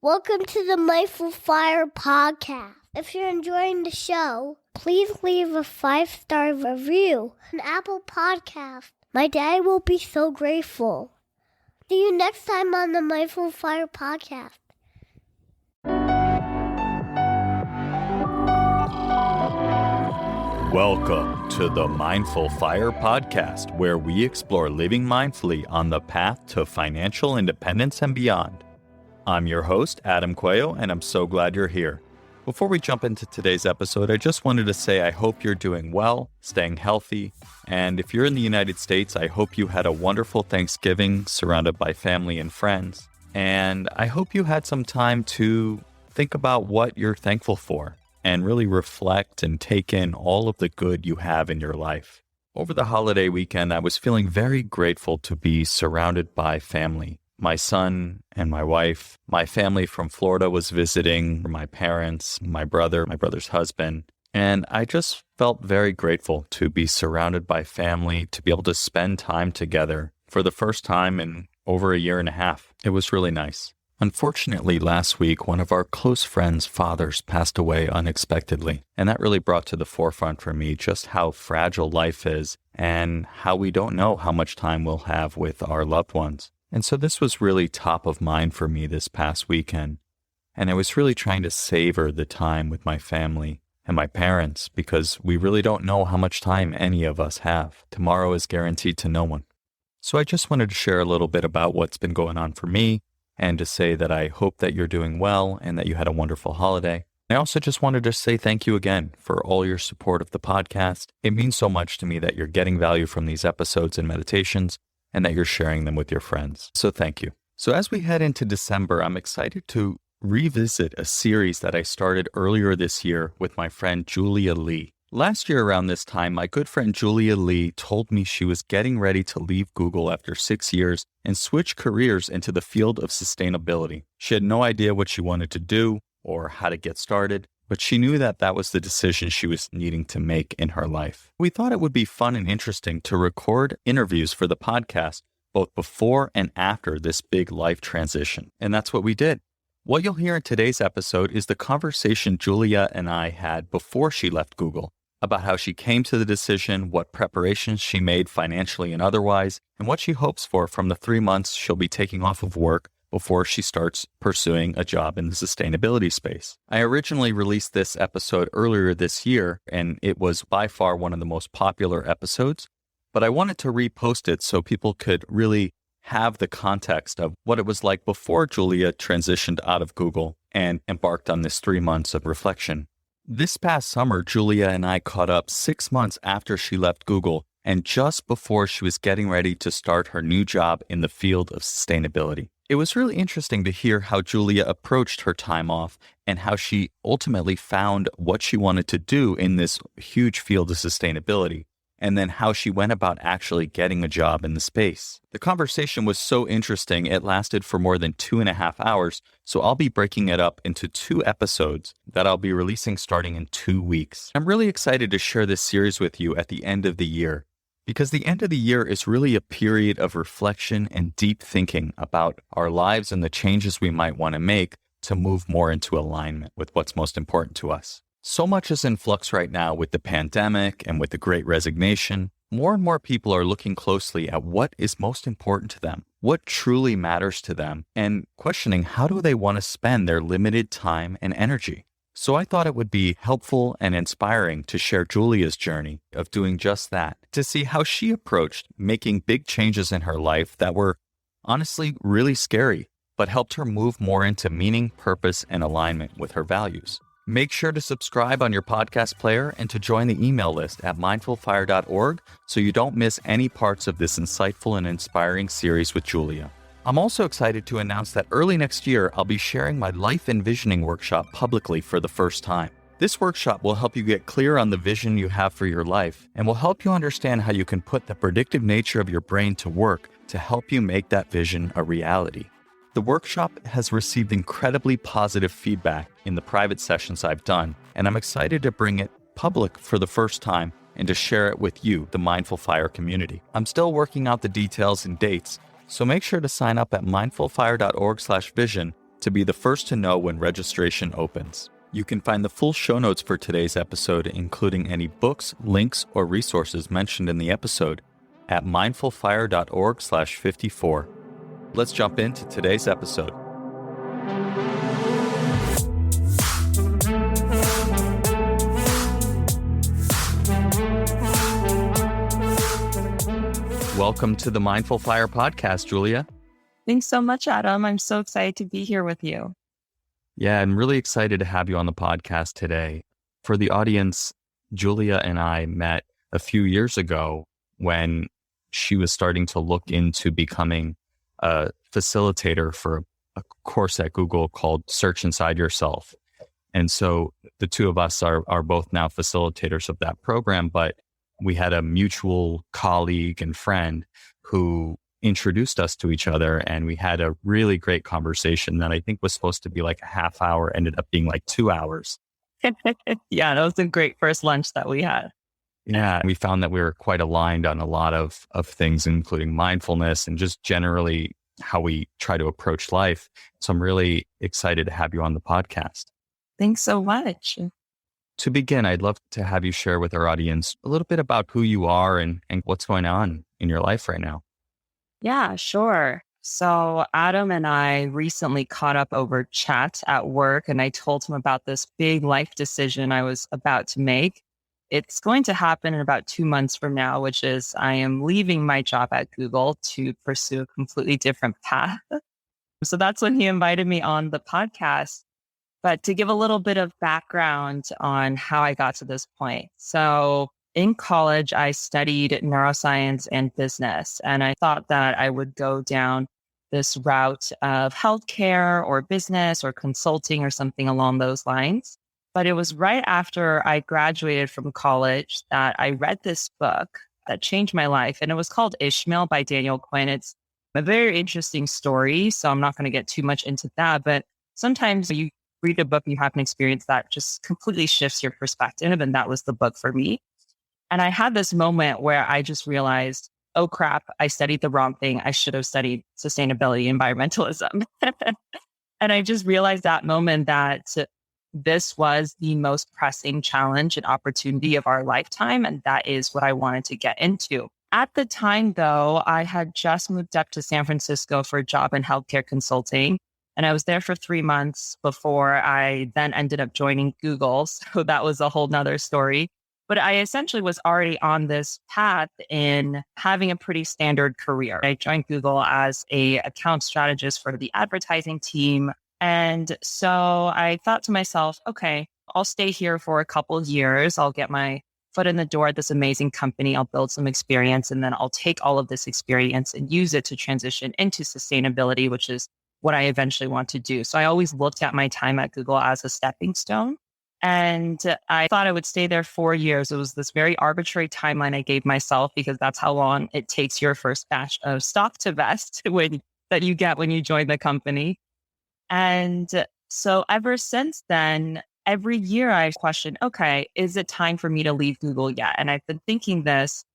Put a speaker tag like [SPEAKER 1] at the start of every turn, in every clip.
[SPEAKER 1] Welcome to the Mindful Fire podcast. If you're enjoying the show, please leave a 5-star review on Apple Podcast. My dad will be so grateful. See you next time on the Mindful Fire podcast.
[SPEAKER 2] Welcome to the Mindful Fire podcast, where we explore living mindfully on the path to financial independence and beyond. I'm your host, Adam Cuello, and I'm so glad you're here. Before we jump into today's episode, I just wanted to say I hope you're doing well, staying healthy, and if you're in the United States, I hope you had a wonderful Thanksgiving surrounded by family and friends, and I hope you had some time to think about what you're thankful for and really reflect and take in all of the good you have in your life. Over the holiday weekend, I was feeling very grateful to be surrounded by family. My son and my wife, my family from Florida was visiting, my parents, my brother's husband, and I just felt very grateful to be surrounded by family, to be able to spend time together for the first time in over a year and a half. It was really nice. Unfortunately, last week, one of our close friends' fathers passed away unexpectedly, and that really brought to the forefront for me just how fragile life is and how we don't know how much time we'll have with our loved ones. And so this was really top of mind for me this past weekend, and I was really trying to savor the time with my family and my parents because we really don't know how much time any of us have. Tomorrow is guaranteed to no one. So I just wanted to share a little bit about what's been going on for me, and to say that I hope that you're doing well and that you had a wonderful holiday. I also just wanted to say thank you again for all your support of the podcast. It means so much to me that you're getting value from these episodes and meditations and that you're sharing them with your friends. So thank you. So as we head into December, I'm excited to revisit a series that I started earlier this year with my friend Julia Lee. Last year around this time, my good friend Julia Lee told me she was getting ready to leave Google after 6 years and switch careers into the field of sustainability. She had no idea what she wanted to do or how to get started, but she knew that that was the decision she was needing to make in her life. We thought it would be fun and interesting to record interviews for the podcast both before and after this big life transition, and that's what we did. What you'll hear in today's episode is the conversation Julia and I had before she left Google, about how she came to the decision, what preparations she made financially and otherwise, and what she hopes for from the 3 months she'll be taking off of work before she starts pursuing a job in the sustainability space. I originally released this episode earlier this year, and it was by far one of the most popular episodes, but I wanted to repost it so people could really have the context of what it was like before Julia transitioned out of Google and embarked on this 3 months of reflection. This past summer, Julia and I caught up 6 months after she left Google and just before she was getting ready to start her new job in the field of sustainability. It was really interesting to hear how Julia approached her time off and how she ultimately found what she wanted to do in this huge field of sustainability, and then how she went about actually getting a job in the space. The conversation was so interesting, it lasted for more than 2.5 hours, so I'll be breaking it up into 2 episodes that I'll be releasing starting in 2 weeks. I'm really excited to share this series with you at the end of the year, because the end of the year is really a period of reflection and deep thinking about our lives and the changes we might want to make to move more into alignment with what's most important to us. So much is in flux right now with the pandemic and with the Great Resignation. More and more people are looking closely at what is most important to them, what truly matters to them, and questioning how do they want to spend their limited time and energy. So I thought it would be helpful and inspiring to share Julia's journey of doing just that, to see how she approached making big changes in her life that were honestly really scary, but helped her move more into meaning, purpose, and alignment with her values. Make sure to subscribe on your podcast player and to join the email list at mindfulfire.org so you don't miss any parts of this insightful and inspiring series with Julia. I'm also excited to announce that early next year, I'll be sharing my Life Envisioning workshop publicly for the first time. This workshop will help you get clear on the vision you have for your life and will help you understand how you can put the predictive nature of your brain to work to help you make that vision a reality. The workshop has received incredibly positive feedback in the private sessions I've done, and I'm excited to bring it public for the first time and to share it with you, the Mindful Fire community. I'm still working out the details and dates, so make sure to sign up at mindfulfire.org/vision to be the first to know when registration opens. You can find the full show notes for today's episode, including any books, links, or resources mentioned in the episode, at mindfulfire.org/54. Let's jump into today's episode. Welcome to the Mindful Fire podcast, Julia.
[SPEAKER 3] Thanks so much, Adam. I'm so excited to be here with you.
[SPEAKER 2] Yeah, I'm really excited to have you on the podcast today. For the audience, Julia and I met a few years ago when she was starting to look into becoming a facilitator for a course at Google called Search Inside Yourself. And so the two of us are both now facilitators of that program, but we had a mutual colleague and friend who introduced us to each other, and we had a really great conversation that I think was supposed to be like a half hour, ended up being like 2 hours.
[SPEAKER 3] Yeah, that was a great first lunch that we had.
[SPEAKER 2] Yeah, we found that we were quite aligned on a lot of things, including mindfulness and just generally how we try to approach life. So I'm really excited to have you on the podcast.
[SPEAKER 3] Thanks so much.
[SPEAKER 2] To begin, I'd love to have you share with our audience a little bit about who you are and what's going on in your life right now.
[SPEAKER 3] Yeah, sure. So Adam and I recently caught up over chat at work, and I told him about this big life decision I was about to make. It's going to happen in about 2 months from now, which is I am leaving my job at Google to pursue a completely different path. So that's when he invited me on the podcast. But to give a little bit of background on how I got to this point. So in college, I studied neuroscience and business, and I thought that I would go down this route of healthcare or business or consulting or something along those lines. But it was right after I graduated from college that I read this book that changed my life. And it was called Ishmael by Daniel Quinn. It's a very interesting story, so I'm not going to get too much into that. But sometimes you read a book, you have an experience that just completely shifts your perspective. And that was the book for me. And I had this moment where I just realized, oh crap, I studied the wrong thing. I should have studied sustainability, environmentalism. And I just realized that moment that this was the most pressing challenge and opportunity of our lifetime. And that is what I wanted to get into. At the time, though, I had just moved up to San Francisco for a job in healthcare consulting. And I was there for 3 months before I then ended up joining Google. So that was a whole nother story. But I essentially was already on this path in having a pretty standard career. I joined Google as a account strategist for the advertising team. And so I thought to myself, okay, I'll stay here for a couple of years. I'll get my foot in the door at this amazing company. I'll build some experience, and then I'll take all of this experience and use it to transition into sustainability, which is what I eventually want to do. So I always looked at my time at Google as a stepping stone. And I thought I would stay there 4 years. It was this very arbitrary timeline I gave myself because that's how long it takes your first batch of stock to vest that you get when you join the company. And so ever since then, every year I questioned, okay, is it time for me to leave Google yet? And I've been thinking this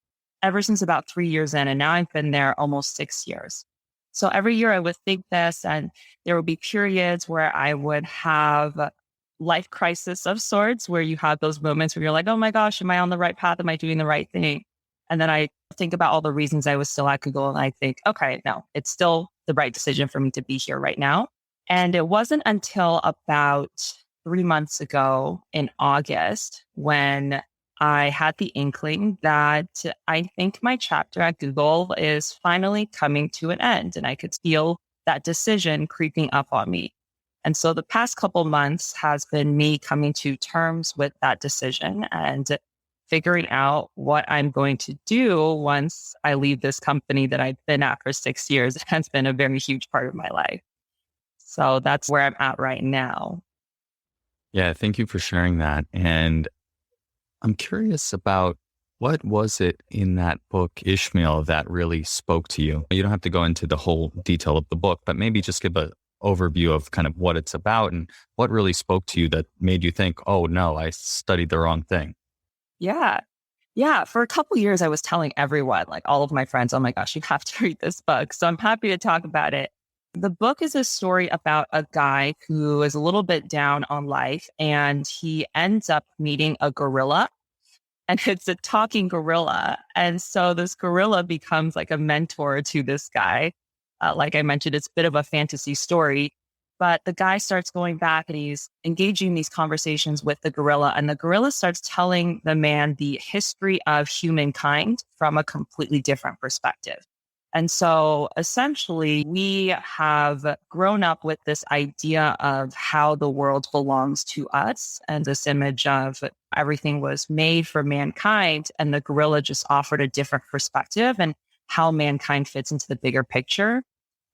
[SPEAKER 3] ever since about 3 years in, and now I've been there almost 6 years. So every year I would think this, and there would be periods where I would have life crisis of sorts, where you have those moments where you're like, oh my gosh, am I on the right path? Am I doing the right thing? And then I think about all the reasons I was still at Google, and I think, okay, no, it's still the right decision for me to be here right now. And it wasn't until about 3 months ago in August when I had the inkling that I think my chapter at Google is finally coming to an end. And I could feel that decision creeping up on me. And so the past couple months has been me coming to terms with that decision and figuring out what I'm going to do once I leave this company that I've been at for 6 years. It has been a very huge part of my life. So that's where I'm at right now.
[SPEAKER 2] Yeah, thank you for sharing that. And I'm curious about what was it in that book, Ishmael, that really spoke to you? You don't have to go into the whole detail of the book, but maybe just give an overview of kind of what it's about and what really spoke to you that made you think, oh no, I studied the wrong thing.
[SPEAKER 3] Yeah. Yeah. For a couple of years, I was telling everyone, like all of my friends, oh my gosh, you have to read this book. So I'm happy to talk about it. The book is a story about a guy who is a little bit down on life, and he ends up meeting a gorilla, and it's a talking gorilla. And so this gorilla becomes like a mentor to this guy. Like I mentioned, it's a bit of a fantasy story, but the guy starts going back and he's engaging in these conversations with the gorilla, and the gorilla starts telling the man the history of humankind from a completely different perspective. And so essentially, we have grown up with this idea of how the world belongs to us and this image of everything was made for mankind. And the gorilla just offered a different perspective and how mankind fits into the bigger picture.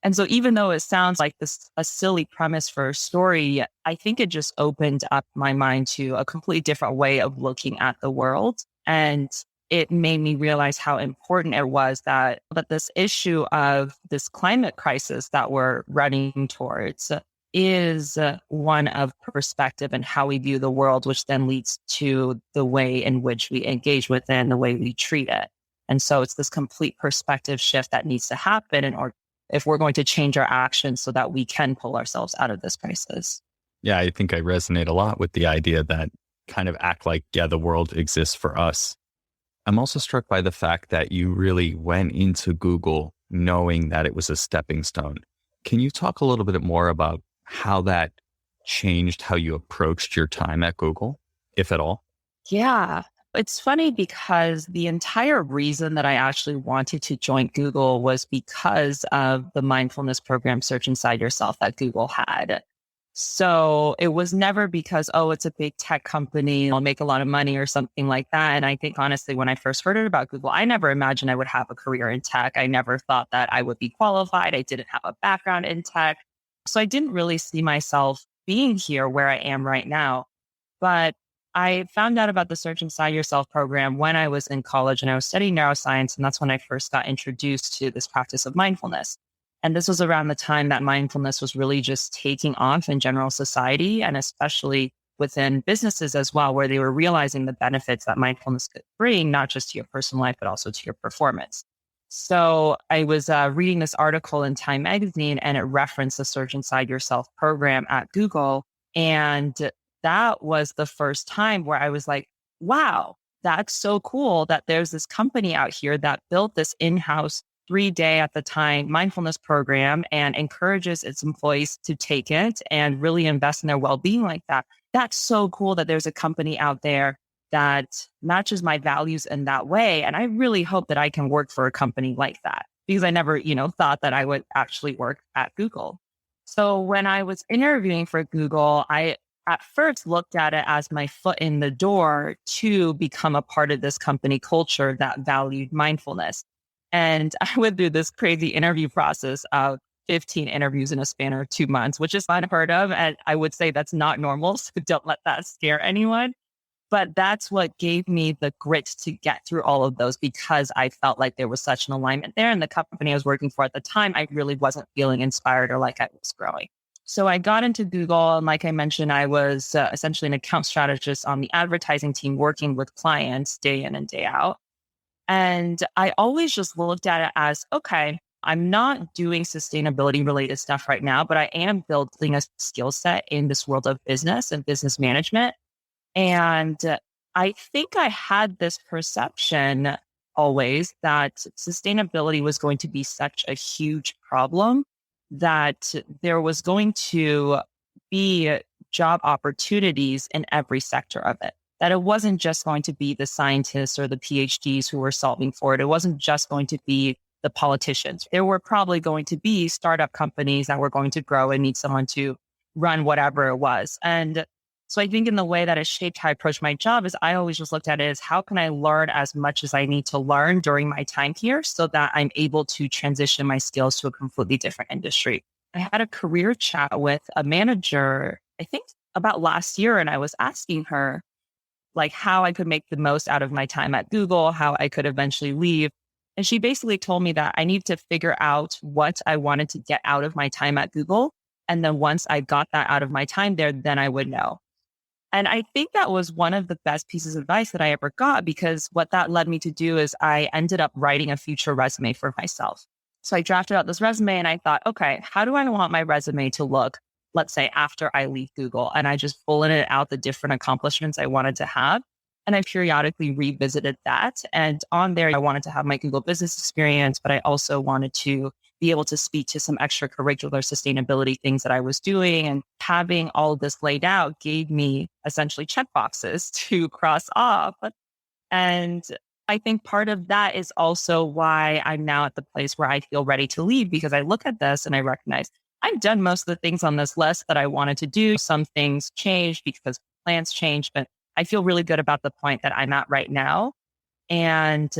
[SPEAKER 3] And so even though it sounds like a silly premise for a story, I think it just opened up my mind to a completely different way of looking at the world. And it made me realize how important it was that this issue of this climate crisis that we're running towards is one of perspective and how we view the world, which then leads to the way in which we engage with it and the way we treat it. And so it's this complete perspective shift that needs to happen in order if we're going to change our actions so that we can pull ourselves out of this crisis.
[SPEAKER 2] Yeah, I think I resonate a lot with the idea that kind of act like, yeah, the world exists for us. I'm also struck by the fact that you really went into Google knowing that it was a stepping stone. Can you talk a little bit more about how that changed how you approached your time at Google, if at all?
[SPEAKER 3] Yeah. It's funny because the entire reason that I actually wanted to join Google was because of the mindfulness program Search Inside Yourself that Google had. So it was never because, oh, it's a big tech company, I'll make a lot of money or something like that. And I think honestly, when I first heard about Google, I never imagined I would have a career in tech. I never thought that I would be qualified. I didn't have a background in tech. So I didn't really see myself being here where I am right now. But I found out about the Search Inside Yourself program when I was in college and I was studying neuroscience. And that's when I first got introduced to this practice of mindfulness. And this was around the time that mindfulness was really just taking off in general society, and especially within businesses as well, where they were realizing the benefits that mindfulness could bring, not just to your personal life, but also to your performance. So I was reading this article in Time magazine, and it referenced the Search Inside Yourself program at Google. And that was the first time where I was like, wow, that's so cool that there's this company out here that built this in-house 3-day at the time mindfulness program and encourages its employees to take it and really invest in their well-being like that. That's so cool that there's a company out there that matches my values in that way. And I really hope that I can work for a company like that, because I never, thought that I would actually work at Google. So when I was interviewing for Google, I at first looked at it as my foot in the door to become a part of this company culture that valued mindfulness. And I went through this crazy interview process of 15 interviews in a span of 2 months, which is unheard of. And I would say that's not normal. So don't let that scare anyone. But that's what gave me the grit to get through all of those, because I felt like there was such an alignment there. And the company I was working for at the time, I really wasn't feeling inspired or like I was growing. So I got into Google. And like I mentioned, I was essentially an account strategist on the advertising team, working with clients day in and day out. And I always just looked at it as, okay, I'm not doing sustainability related stuff right now, but I am building a skill set in this world of business and business management. And I think I had this perception always that sustainability was going to be such a huge problem that there was going to be job opportunities in every sector of it. That it wasn't just going to be the scientists or the PhDs who were solving for it. It wasn't just going to be the politicians. There were probably going to be startup companies that were going to grow and need someone to run whatever it was. And so I think in the way that it shaped how I approach my job is I always just looked at it as, how can I learn as much as I need to learn during my time here so that I'm able to transition my skills to a completely different industry. I had a career chat with a manager, I think about last year, and I was asking her like how I could make the most out of my time at Google, how I could eventually leave. And she basically told me that I need to figure out what I wanted to get out of my time at Google. And then once I got that out of my time there, then I would know. And I think that was one of the best pieces of advice that I ever got, because what that led me to do is I ended up writing a future resume for myself. So I drafted out this resume and I thought, okay, how do I want my resume to look, let's say after I leave Google? And I just bulleted out the different accomplishments I wanted to have. And I periodically revisited that. And on there, I wanted to have my Google business experience, but I also wanted to be able to speak to some extracurricular sustainability things that I was doing. And having all of this laid out gave me essentially checkboxes to cross off. And I think part of that is also why I'm now at the place where I feel ready to leave, because I look at this and I recognize I've done most of the things on this list that I wanted to do. Some things changed because plans changed, but I feel really good about the point that I'm at right now. And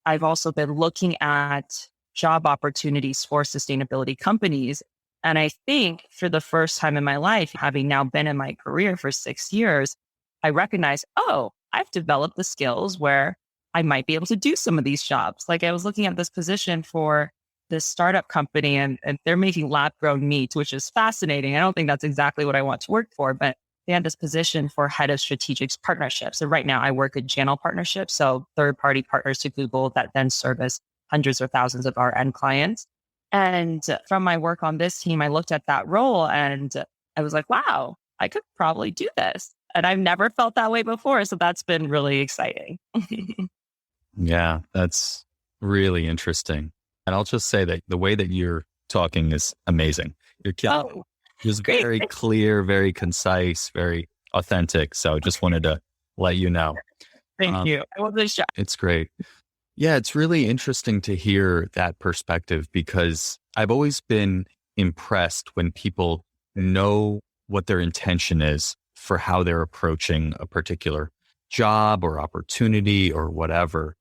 [SPEAKER 3] I've also been looking at job opportunities for sustainability companies. And I think for the first time in my life, having now been in my career for 6 years, I recognize, oh, I've developed the skills where I might be able to do some of these jobs. Like I was looking at this position for this startup company and they're making lab grown meat, which is fascinating. I don't think that's exactly what I want to work for, but they had this position for head of strategic partnerships. And right now I work at channel partnerships. So third party partners to Google that then service hundreds or thousands of our end clients. And from my work on this team, I looked at that role and I was like, wow, I could probably do this. And I've never felt that way before. So that's been really exciting.
[SPEAKER 2] Yeah, that's really interesting. And I'll just say that the way that you're talking is amazing. You're just
[SPEAKER 3] great.
[SPEAKER 2] very clear, very concise, very authentic. So just wanted to let you know.
[SPEAKER 3] Thank you. I wasn't shy.
[SPEAKER 2] It's great. Yeah, it's really interesting to hear that perspective because I've always been impressed when people know what their intention is for how they're approaching a particular job or opportunity or whatever.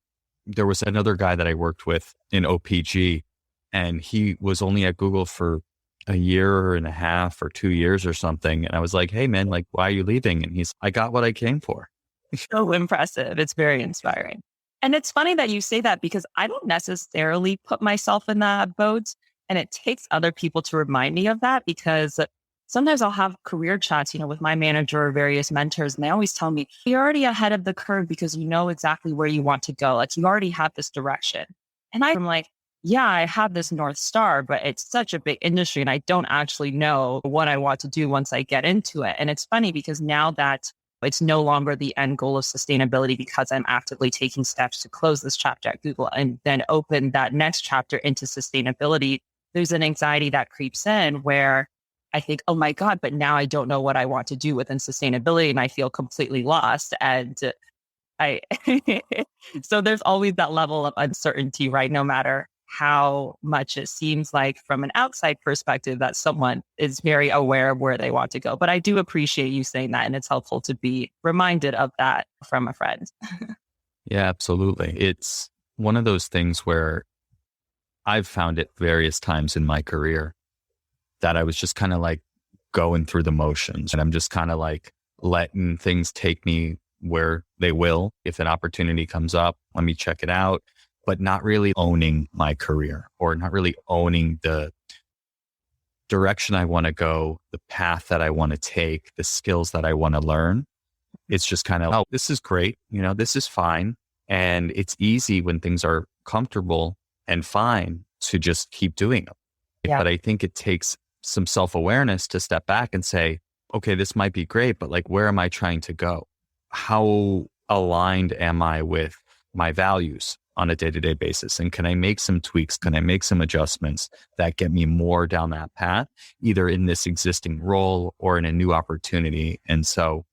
[SPEAKER 2] There was another guy that I worked with in OPG, and he was only at Google for a year and a half or 2 years or something. And I was like, hey, man, like, why are you leaving? And I got what I came for.
[SPEAKER 3] So impressive. It's very inspiring. And it's funny that you say that because I don't necessarily put myself in that boat. And it takes other people to remind me of that because sometimes I'll have career chats, with my manager or various mentors, and they always tell me, you're already ahead of the curve because you know exactly where you want to go. Like you already have this direction. And I'm like, yeah, I have this North Star, but it's such a big industry and I don't actually know what I want to do once I get into it. And it's funny because now that it's no longer the end goal of sustainability because I'm actively taking steps to close this chapter at Google and then open that next chapter into sustainability, there's an anxiety that creeps in where I think, oh my God, but now I don't know what I want to do within sustainability and I feel completely lost. And so there's always that level of uncertainty, right? No matter how much it seems like from an outside perspective that someone is very aware of where they want to go. But I do appreciate you saying that. And it's helpful to be reminded of that from a friend.
[SPEAKER 2] Yeah, absolutely. It's one of those things where I've found it various times in my career that I was just kind of like going through the motions and I'm just kind of like letting things take me where they will. If an opportunity comes up, let me check it out, but not really owning my career or not really owning the direction I want to go, the path that I want to take, the skills that I want to learn. It's just kind of, oh, this is great. This is fine. And it's easy when things are comfortable and fine to just keep doing them. Yeah. But I think it takes some self-awareness to step back and say, okay, this might be great, but like, where am I trying to go? How aligned am I with my values on a day-to-day basis? And can I make some tweaks? Can I make some adjustments that get me more down that path, either in this existing role or in a new opportunity? And so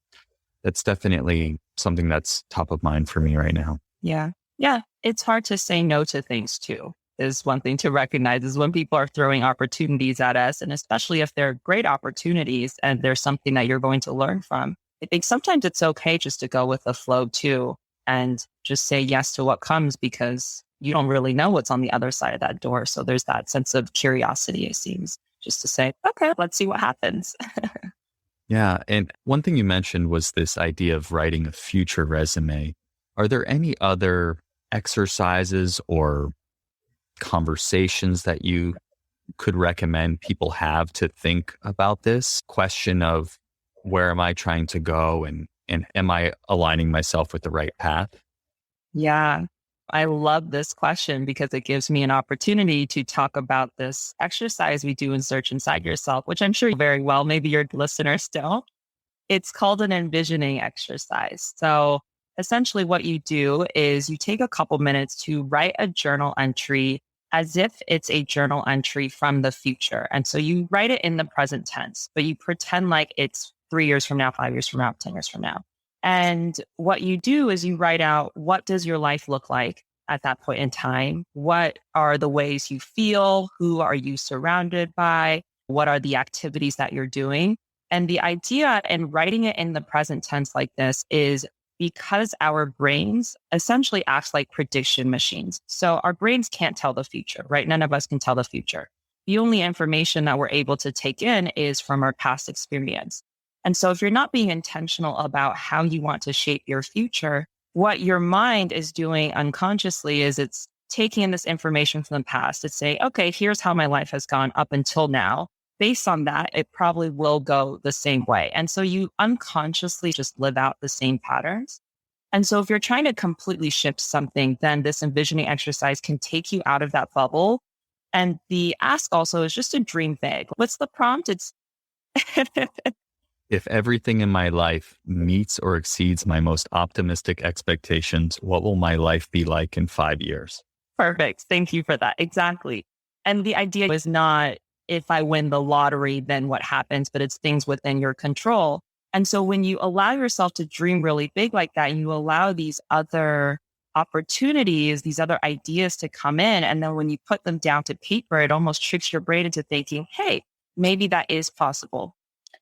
[SPEAKER 2] that's definitely something that's top of mind for me right now.
[SPEAKER 3] Yeah. Yeah. It's hard to say no to things too. Is one thing to recognize is when people are throwing opportunities at us, and especially if they're great opportunities and there's something that you're going to learn from. I think sometimes it's okay just to go with the flow too and just say yes to what comes because you don't really know what's on the other side of that door. So there's that sense of curiosity, it seems, just to say, okay, let's see what happens.
[SPEAKER 2] Yeah. And one thing you mentioned was this idea of writing a future resume. Are there any other exercises or conversations that you could recommend people have to think about this question of where am I trying to go and am I aligning myself with the right path?
[SPEAKER 3] Yeah. I love this question because it gives me an opportunity to talk about this exercise we do in Search Inside Yourself, which I'm sure very well, maybe your listeners don't. It's called an envisioning exercise. So essentially what you do is you take a couple minutes to write a journal entry as if it's a journal entry from the future. And so you write it in the present tense, but you pretend like it's 3 years from now, 5 years from now, 10 years from now. And what you do is you write out, what does your life look like at that point in time? What are the ways you feel? Who are you surrounded by? What are the activities that you're doing? And the idea in writing it in the present tense like this is because our brains essentially act like prediction machines. So our brains can't tell the future, right? None of us can tell the future. The only information that we're able to take in is from our past experience. And so if you're not being intentional about how you want to shape your future, what your mind is doing unconsciously is it's taking in this information from the past. It's saying, okay, here's how my life has gone up until now. Based on that, it probably will go the same way. And so you unconsciously just live out the same patterns. And so if you're trying to completely shift something, then this envisioning exercise can take you out of that bubble. And the ask also is just to dream big. What's the prompt? It's
[SPEAKER 2] If everything in my life meets or exceeds my most optimistic expectations, what will my life be like in 5 years?
[SPEAKER 3] perfect. Thank you for that. Exactly. And the idea is not if I win the lottery, then what happens, but it's things within your control. And so when you allow yourself to dream really big like that, and you allow these other opportunities, these other ideas to come in, and then when you put them down to paper, it almost tricks your brain into thinking, hey, maybe that is possible.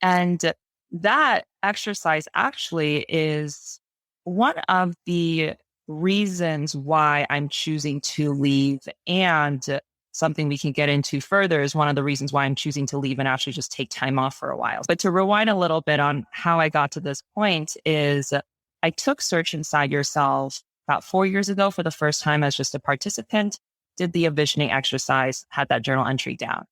[SPEAKER 3] And that exercise actually is one of the reasons why I'm choosing to leave, and something we can get into further is one of the reasons why I'm choosing to leave and actually just take time off for a while. But to rewind a little bit on how I got to this point is I took Search Inside Yourself about 4 years ago for the first time as just a participant, did the envisioning exercise, had that journal entry down.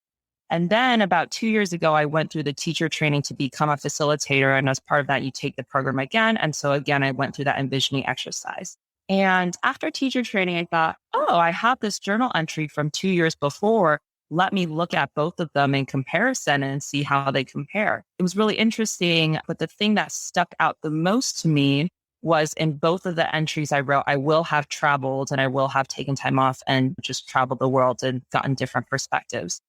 [SPEAKER 3] And then about 2 years ago, I went through the teacher training to become a facilitator. And as part of that, you take the program again. And so again, I went through that envisioning exercise. And after teacher training, I thought, oh, I have this journal entry from 2 years before. Let me look at both of them in comparison and see how they compare. It was really interesting. But the thing that stuck out the most to me was in both of the entries I wrote, I will have traveled and I will have taken time off and just traveled the world and gotten different perspectives.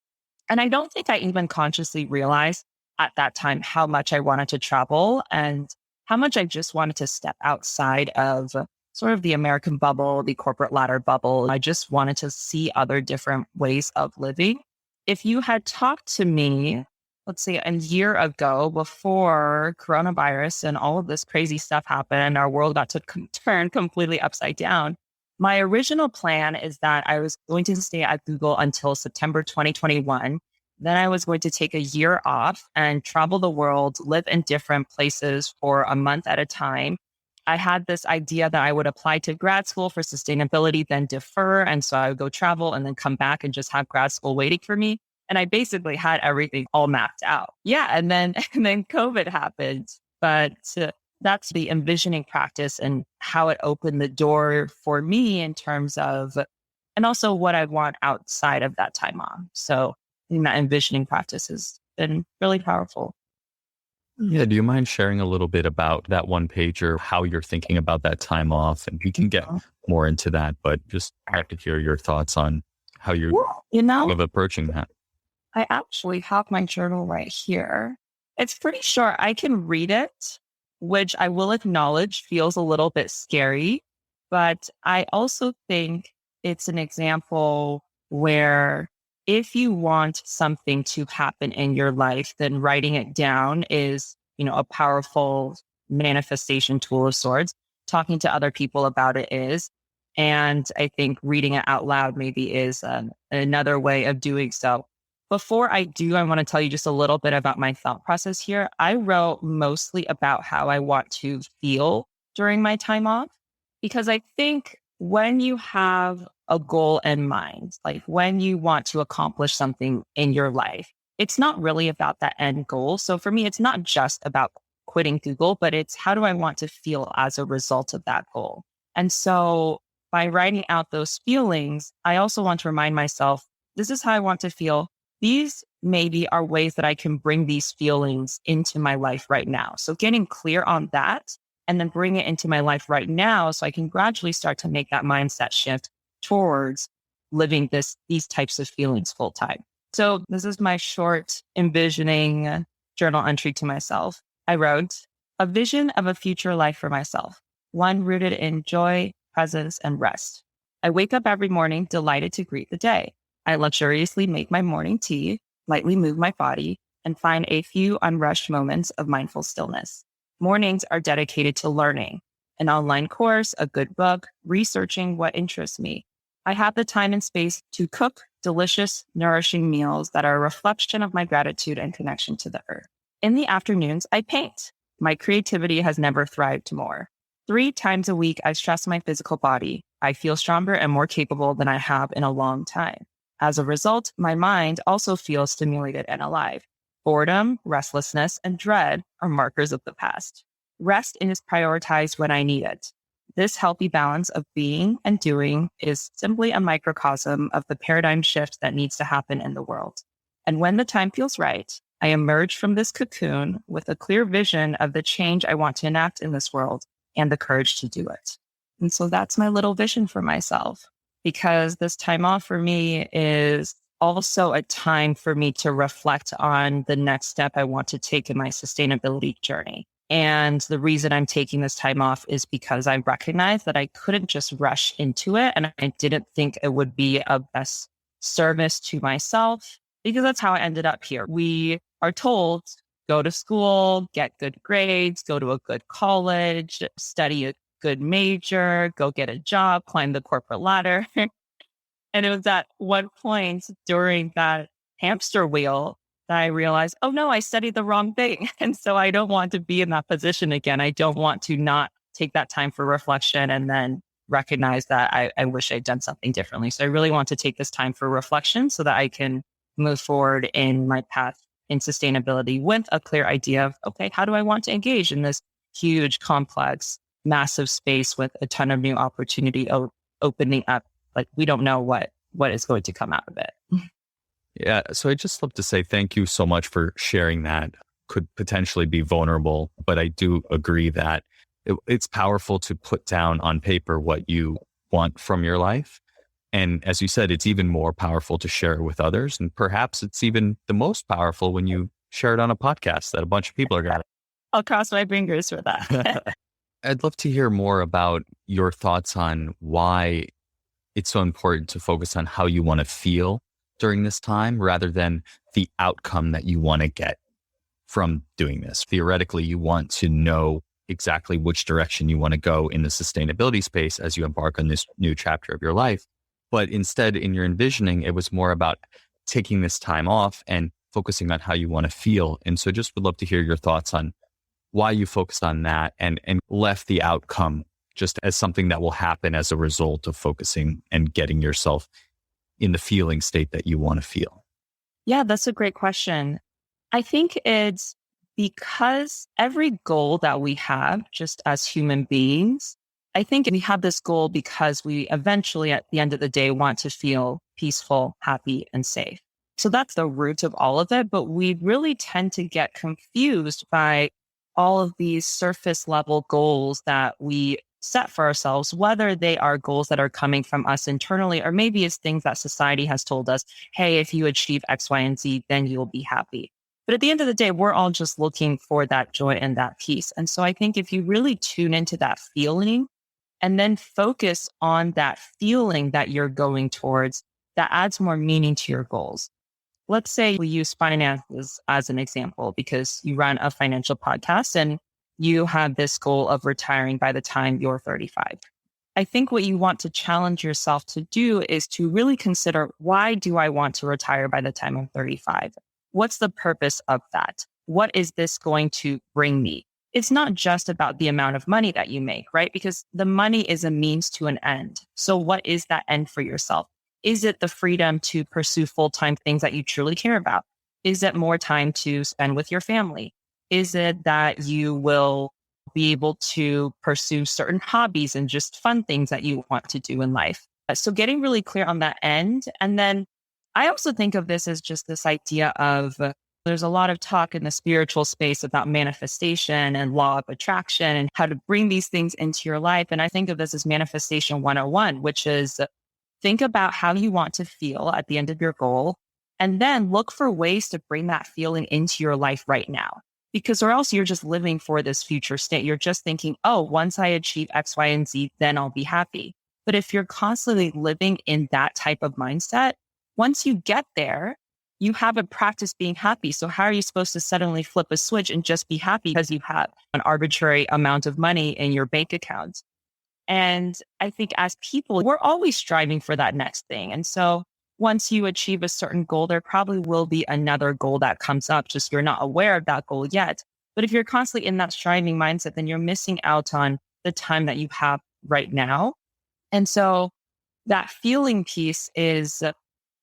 [SPEAKER 3] And I don't think I even consciously realized at that time how much I wanted to travel and how much I just wanted to step outside of sort of the American bubble, the corporate ladder bubble. I just wanted to see other different ways of living. If you had talked to me, let's say a year ago before coronavirus and all of this crazy stuff happened and our world got to turn completely upside down, my original plan is that I was going to stay at Google until September 2021. Then I was going to take a year off and travel the world, live in different places for a month at a time. I had this idea that I would apply to grad school for sustainability, then defer. And so I would go travel and then come back and just have grad school waiting for me. And I basically had everything all mapped out. Yeah. And then COVID happened. But that's the envisioning practice and how it opened the door for me in terms of, and also what I want outside of that time off. So I think that envisioning practice has been really powerful.
[SPEAKER 2] Yeah. Do you mind sharing a little bit about that one pager, how you're thinking about that time off? And we can get more into that, but just have to hear your thoughts on how you're kind of approaching that.
[SPEAKER 3] I actually have my journal right here. It's pretty short. I can read it, which I will acknowledge feels a little bit scary, but I also think it's an example where if you want something to happen in your life, then writing it down is, a powerful manifestation tool of sorts. Talking to other people about it is. And I think reading it out loud maybe is another way of doing so. Before I do, I want to tell you just a little bit about my thought process here. I wrote mostly about how I want to feel during my time off, because I think when you have a goal in mind, like when you want to accomplish something in your life, it's not really about that end goal. So for me, it's not just about quitting Google, but it's how do I want to feel as a result of that goal? And so by writing out those feelings, I also want to remind myself, this is how I want to feel. These maybe are ways that I can bring these feelings into my life right now. So getting clear on that and then bring it into my life right now so I can gradually start to make that mindset shift towards living these types of feelings full time. So this is my short envisioning journal entry to myself. I wrote a vision of a future life for myself, one rooted in joy, presence, and rest. I wake up every morning delighted to greet the day. I luxuriously make my morning tea, lightly move my body, and find a few unrushed moments of mindful stillness. Mornings are dedicated to learning, an online course, a good book, researching what interests me. I have the time and space to cook delicious, nourishing meals that are a reflection of my gratitude and connection to the earth. In the afternoons, I paint. My creativity has never thrived more. 3 times a week, I stress my physical body. I feel stronger and more capable than I have in a long time. As a result, my mind also feels stimulated and alive. Boredom, restlessness, and dread are markers of the past. Rest is prioritized when I need it. This healthy balance of being and doing is simply a microcosm of the paradigm shift that needs to happen in the world. And when the time feels right, I emerge from this cocoon with a clear vision of the change I want to enact in this world and the courage to do it. And so that's my little vision for myself, because this time off for me is also a time for me to reflect on the next step I want to take in my sustainability journey. And the reason I'm taking this time off is because I recognize that I couldn't just rush into it. And I didn't think it would be a best service to myself, because that's how I ended up here. We are told, go to school, get good grades, go to a good college, study a good major, go get a job, climb the corporate ladder. And it was at one point during that hamster wheel that I realized, oh no, I studied the wrong thing. And so I don't want to be in that position again. I don't want to not take that time for reflection and then recognize that I wish I'd done something differently. So I really want to take this time for reflection so that I can move forward in my path in sustainability with a clear idea of, okay, how do I want to engage in this huge, complex, massive space with a ton of new opportunity opening up? Like, we don't know what is going to come out of it.
[SPEAKER 2] Yeah. So I'd just love to say thank you so much for sharing that. Could potentially be vulnerable, but I do agree that it's powerful to put down on paper what you want from your life. And as you said, it's even more powerful to share it with others. And perhaps it's even the most powerful when you share it on a podcast that a bunch of people are going to.
[SPEAKER 3] I'll cross my fingers for that.
[SPEAKER 2] I'd love to hear more about your thoughts on why it's so important to focus on how you want to feel during this time rather than the outcome that you want to get from doing this. Theoretically, you want to know exactly which direction you want to go in the sustainability space as you embark on this new chapter of your life. But instead, in your envisioning, it was more about taking this time off and focusing on how you want to feel. And so just would love to hear your thoughts on why you focused on that and left the outcome just as something that will happen as a result of focusing and getting yourself in the feeling state that you want to feel.
[SPEAKER 3] Yeah, that's a great question. I think it's because every goal that we have just as human beings, I think we have this goal because we eventually at the end of the day want to feel peaceful, happy, and safe. So that's the root of all of it. But we really tend to get confused by all of these surface level goals that we set for ourselves, whether they are goals that are coming from us internally, or maybe it's things that society has told us, hey, if you achieve X, Y, and Z, then you'll be happy. But at the end of the day, we're all just looking for that joy and that peace. And so I think if you really tune into that feeling and then focus on that feeling that you're going towards, that adds more meaning to your goals. Let's say we use finances as an example, because you run a financial podcast and you have this goal of retiring by the time you're 35. I think what you want to challenge yourself to do is to really consider, why do I want to retire by the time I'm 35? What's the purpose of that? What is this going to bring me? It's not just about the amount of money that you make, right? Because the money is a means to an end. So what is that end for yourself? Is it the freedom to pursue full-time things that you truly care about? Is it more time to spend with your family? Is it that you will be able to pursue certain hobbies and just fun things that you want to do in life. So getting really clear on that end. And then I also think of this as just this idea of there's a lot of talk in the spiritual space about manifestation and law of attraction and how to bring these things into your life. And I think of this as manifestation 101, which is think about how you want to feel at the end of your goal, and then look for ways to bring that feeling into your life right now. Because or else you're just living for this future state. You're just thinking, oh, once I achieve X, Y, and Z, then I'll be happy. But if you're constantly living in that type of mindset, once you get there, you haven't practiced being happy. So how are you supposed to suddenly flip a switch and just be happy because you have an arbitrary amount of money in your bank account? And I think as people, we're always striving for that next thing. And so once you achieve a certain goal, there probably will be another goal that comes up, just you're not aware of that goal yet. But if you're constantly in that striving mindset, then you're missing out on the time that you have right now. And so that feeling piece is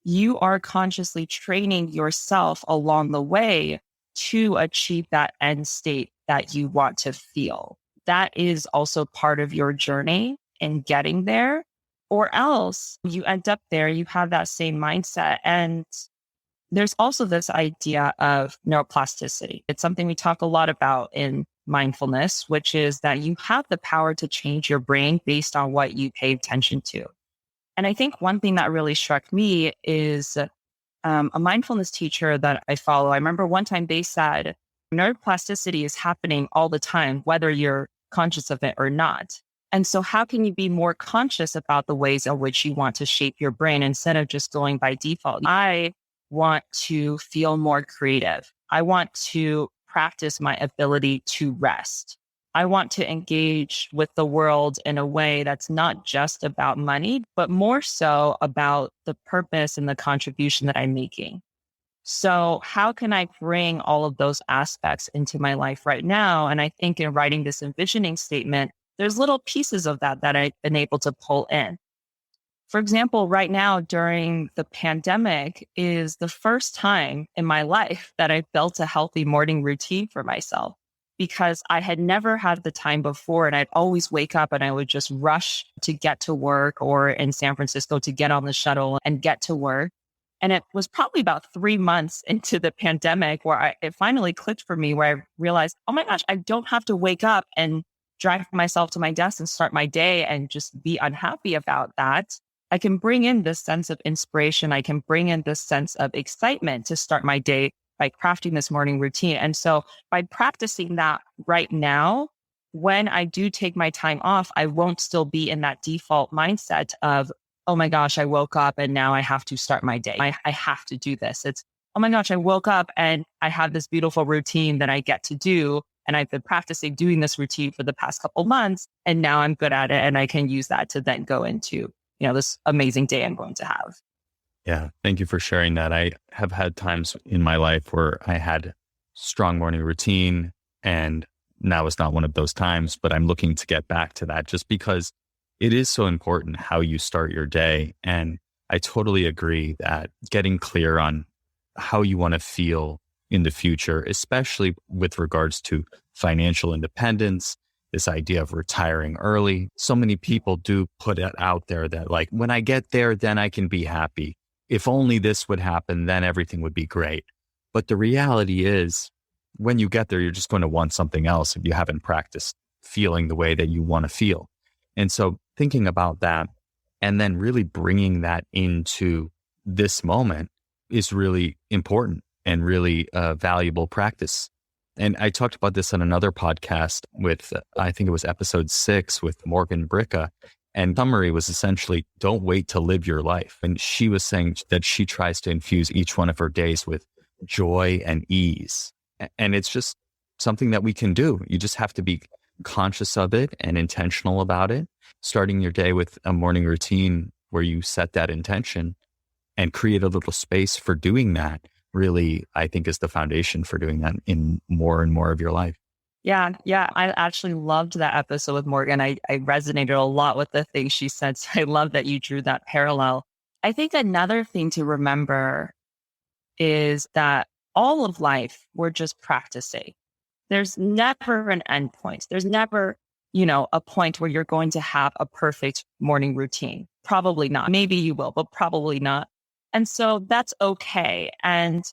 [SPEAKER 3] you are consciously training yourself along the way to achieve that end state that you want to feel. That is also part of your journey in getting there. Or else you end up there, you have that same mindset. And there's also this idea of neuroplasticity. It's something we talk a lot about in mindfulness, which is that you have the power to change your brain based on what you pay attention to. And I think one thing that really struck me is a mindfulness teacher that I follow. I remember one time they said, neuroplasticity is happening all the time, whether you're conscious of it or not. And so how can you be more conscious about the ways in which you want to shape your brain instead of just going by default? I want to feel more creative. I want to practice my ability to rest. I want to engage with the world in a way that's not just about money, but more so about the purpose and the contribution that I'm making. So how can I bring all of those aspects into my life right now? And I think in writing this envisioning statement, there's little pieces of that I've been able to pull in. For example, right now during the pandemic is the first time in my life that I built a healthy morning routine for myself, because I had never had the time before. And I'd always wake up and I would just rush to get to work, or in San Francisco to get on the shuttle and get to work. And it was probably about 3 months into the pandemic where it finally clicked for me, where I realized, oh my gosh, I don't have to wake up and drive myself to my desk and start my day and just be unhappy about that. I can bring in this sense of inspiration. I can bring in this sense of excitement to start my day by crafting this morning routine. And so by practicing that right now, when I do take my time off, I won't still be in that default mindset of, oh my gosh, I woke up and now I have to start my day. I have to do this. It's, oh my gosh, I woke up and I have this beautiful routine that I get to do. And I've been practicing doing this routine for the past couple months, and now I'm good at it. And I can use that to then go into, this amazing day I'm going to have.
[SPEAKER 2] Yeah. Thank you for sharing that. I have had times in my life where I had strong morning routine, and now is not one of those times, but I'm looking to get back to that just because it is so important how you start your day. And I totally agree that getting clear on how you want to feel in the future, especially with regards to financial independence, this idea of retiring early. So many people do put it out there that like, when I get there, then I can be happy. If only this would happen, then everything would be great. But the reality is, when you get there, you're just going to want something else if you haven't practiced feeling the way that you want to feel. And so thinking about that and then really bringing that into this moment is really important and really valuable practice. And I talked about this on another podcast with, I think it was episode 6 with Morgan Bricka. And summary was essentially, don't wait to live your life. And she was saying that she tries to infuse each one of her days with joy and ease. And it's just something that we can do. You just have to be conscious of it and intentional about it. Starting your day with a morning routine where you set that intention and create a little space for doing that really, I think, is the foundation for doing that in more and more of your life.
[SPEAKER 3] Yeah. I actually loved that episode with Morgan. I resonated a lot with the things she said. So I love that you drew that parallel. I think another thing to remember is that all of life, we're just practicing. there's never an end point. There's never, a point where you're going to have a perfect morning routine. Probably not. Maybe you will, but probably not. And so that's okay. And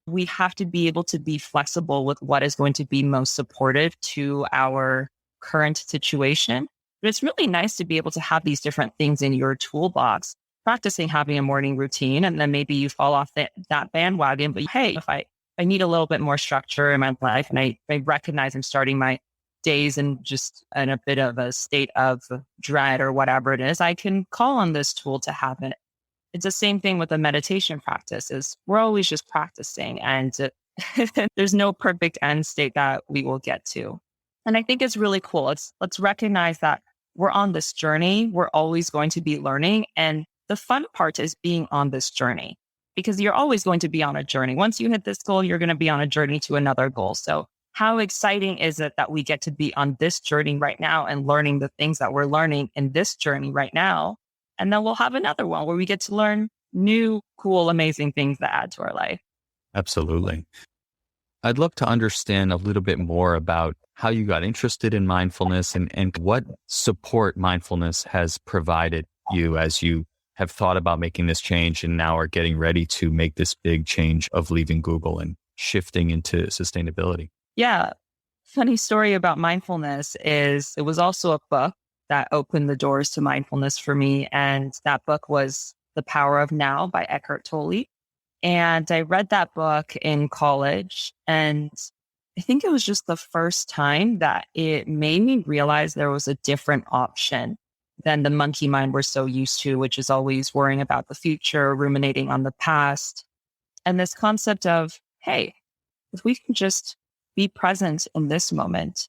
[SPEAKER 3] we have to be able to be flexible with what is going to be most supportive to our current situation. But it's really nice to be able to have these different things in your toolbox, practicing having a morning routine. And then maybe you fall off that bandwagon. But hey, if I need a little bit more structure in my life and I recognize I'm starting my days and just in a bit of a state of dread or whatever it is, I can call on this tool to have it. It's the same thing with the meditation practice is we're always just practicing and there's no perfect end state that we will get to. And I think it's really cool. Let's recognize that we're on this journey. We're always going to be learning. And the fun part is being on this journey because you're always going to be on a journey. Once you hit this goal, you're going to be on a journey to another goal. So how exciting is it that we get to be on this journey right now and learning the things that we're learning in this journey right now? And then we'll have another one where we get to learn new, cool, amazing things that add to our life.
[SPEAKER 2] Absolutely. I'd love to understand a little bit more about how you got interested in mindfulness and what support mindfulness has provided you as you have thought about making this change and now are getting ready to make this big change of leaving Google and shifting into sustainability.
[SPEAKER 3] Yeah. Funny story about mindfulness is it was also a book that opened the doors to mindfulness for me. And that book was The Power of Now by Eckhart Tolle. And I read that book in college. And I think it was just the first time that it made me realize there was a different option than the monkey mind we're so used to, which is always worrying about the future, ruminating on the past. And this concept of, hey, if we can just be present in this moment,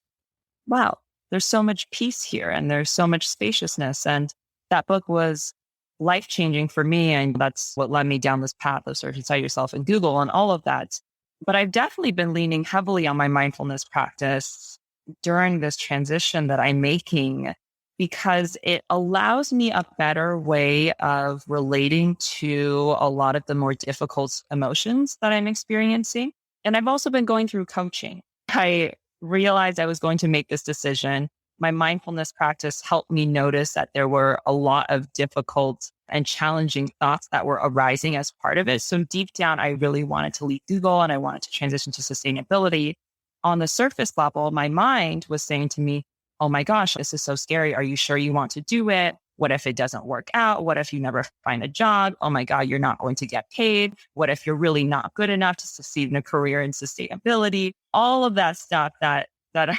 [SPEAKER 3] wow, there's so much peace here and there's so much spaciousness. And that book was life-changing for me. And that's what led me down this path of search inside yourself in Google and all of that. But I've definitely been leaning heavily on my mindfulness practice during this transition that I'm making because it allows me a better way of relating to a lot of the more difficult emotions that I'm experiencing. And I've also been going through coaching. I realized I was going to make this decision. My mindfulness practice helped me notice that there were a lot of difficult and challenging thoughts that were arising as part of it. So deep down, I really wanted to leave Google and I wanted to transition to sustainability. On the surface level, my mind was saying to me, oh my gosh, this is so scary. Are you sure you want to do it? What if it doesn't work out? What if you never find a job? Oh my God, you're not going to get paid. What if you're really not good enough to succeed in a career in sustainability? All of that stuff that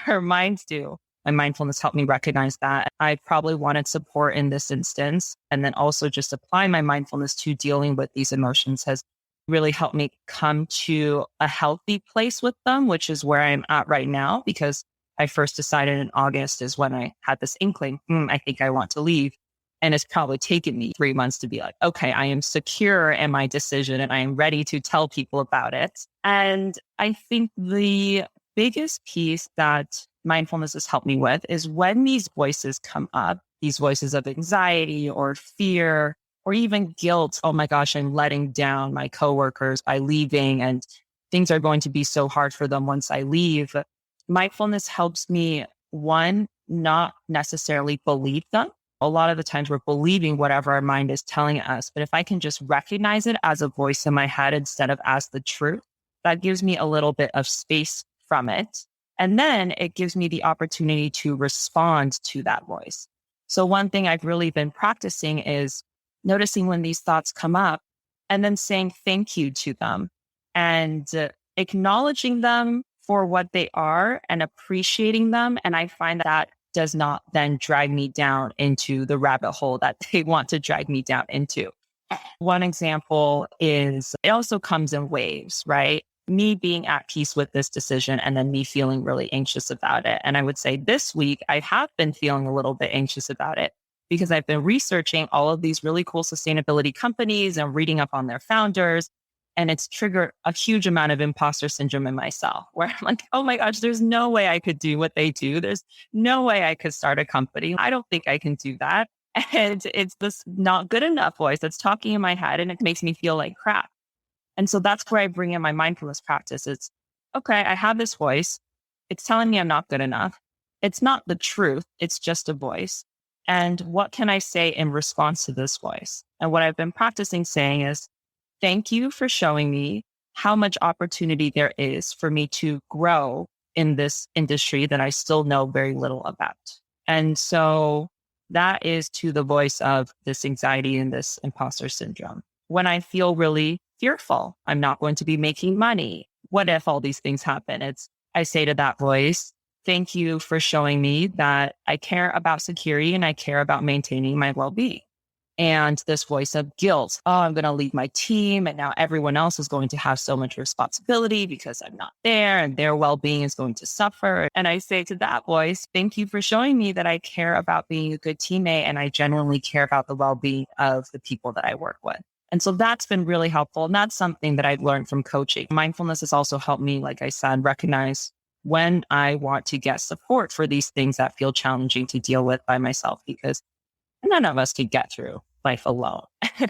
[SPEAKER 3] our minds do. And mindfulness helped me recognize that. I probably wanted support in this instance. And then also just applying my mindfulness to dealing with these emotions has really helped me come to a healthy place with them, which is where I'm at right now, because I first decided in August is when I had this inkling, I think I want to leave. And it's probably taken me 3 months to be like, okay, I am secure in my decision and I am ready to tell people about it. And I think the biggest piece that mindfulness has helped me with is when these voices come up, these voices of anxiety or fear or even guilt. Oh my gosh, I'm letting down my coworkers by leaving and things are going to be so hard for them once I leave. Mindfulness helps me, one, not necessarily believe them. A lot of the times we're believing whatever our mind is telling us. But if I can just recognize it as a voice in my head instead of as the truth, that gives me a little bit of space from it. And then it gives me the opportunity to respond to that voice. So one thing I've really been practicing is noticing when these thoughts come up and then saying thank you to them and acknowledging them for what they are and appreciating them. And I find that does not then drag me down into the rabbit hole that they want to drag me down into. One example is it also comes in waves, right? Me being at peace with this decision and then me feeling really anxious about it. And I would say this week, I have been feeling a little bit anxious about it because I've been researching all of these really cool sustainability companies and reading up on their founders. And it's triggered a huge amount of imposter syndrome in myself where I'm like, oh my gosh, there's no way I could do what they do. There's no way I could start a company. I don't think I can do that. And it's this not good enough voice that's talking in my head and it makes me feel like crap. And so that's where I bring in my mindfulness practice. It's, okay, I have this voice. It's telling me I'm not good enough. It's not the truth. It's just a voice. And what can I say in response to this voice? And what I've been practicing saying is, thank you for showing me how much opportunity there is for me to grow in this industry that I still know very little about. And so that is to the voice of this anxiety and this imposter syndrome. When I feel really fearful, I'm not going to be making money. What if all these things happen? I say to that voice, thank you for showing me that I care about security and I care about maintaining my well-being. And this voice of guilt, oh, I'm going to leave my team and now everyone else is going to have so much responsibility because I'm not there and their well-being is going to suffer. And I say to that voice, thank you for showing me that I care about being a good teammate and I genuinely care about the well-being of the people that I work with. And so that's been really helpful. And that's something that I've learned from coaching. Mindfulness has also helped me, like I said, recognize when I want to get support for these things that feel challenging to deal with by myself, because none of us could get through life alone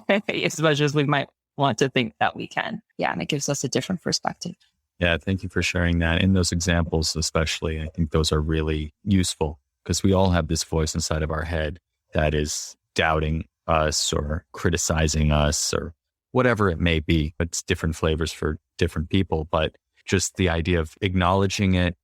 [SPEAKER 3] as much as we might want to think that we can. Yeah. And it gives us a different perspective.
[SPEAKER 2] Yeah. Thank you for sharing that. In those examples, especially, I think those are really useful because we all have this voice inside of our head that is doubting us or criticizing us or whatever it may be. It's different flavors for different people, but just the idea of acknowledging it,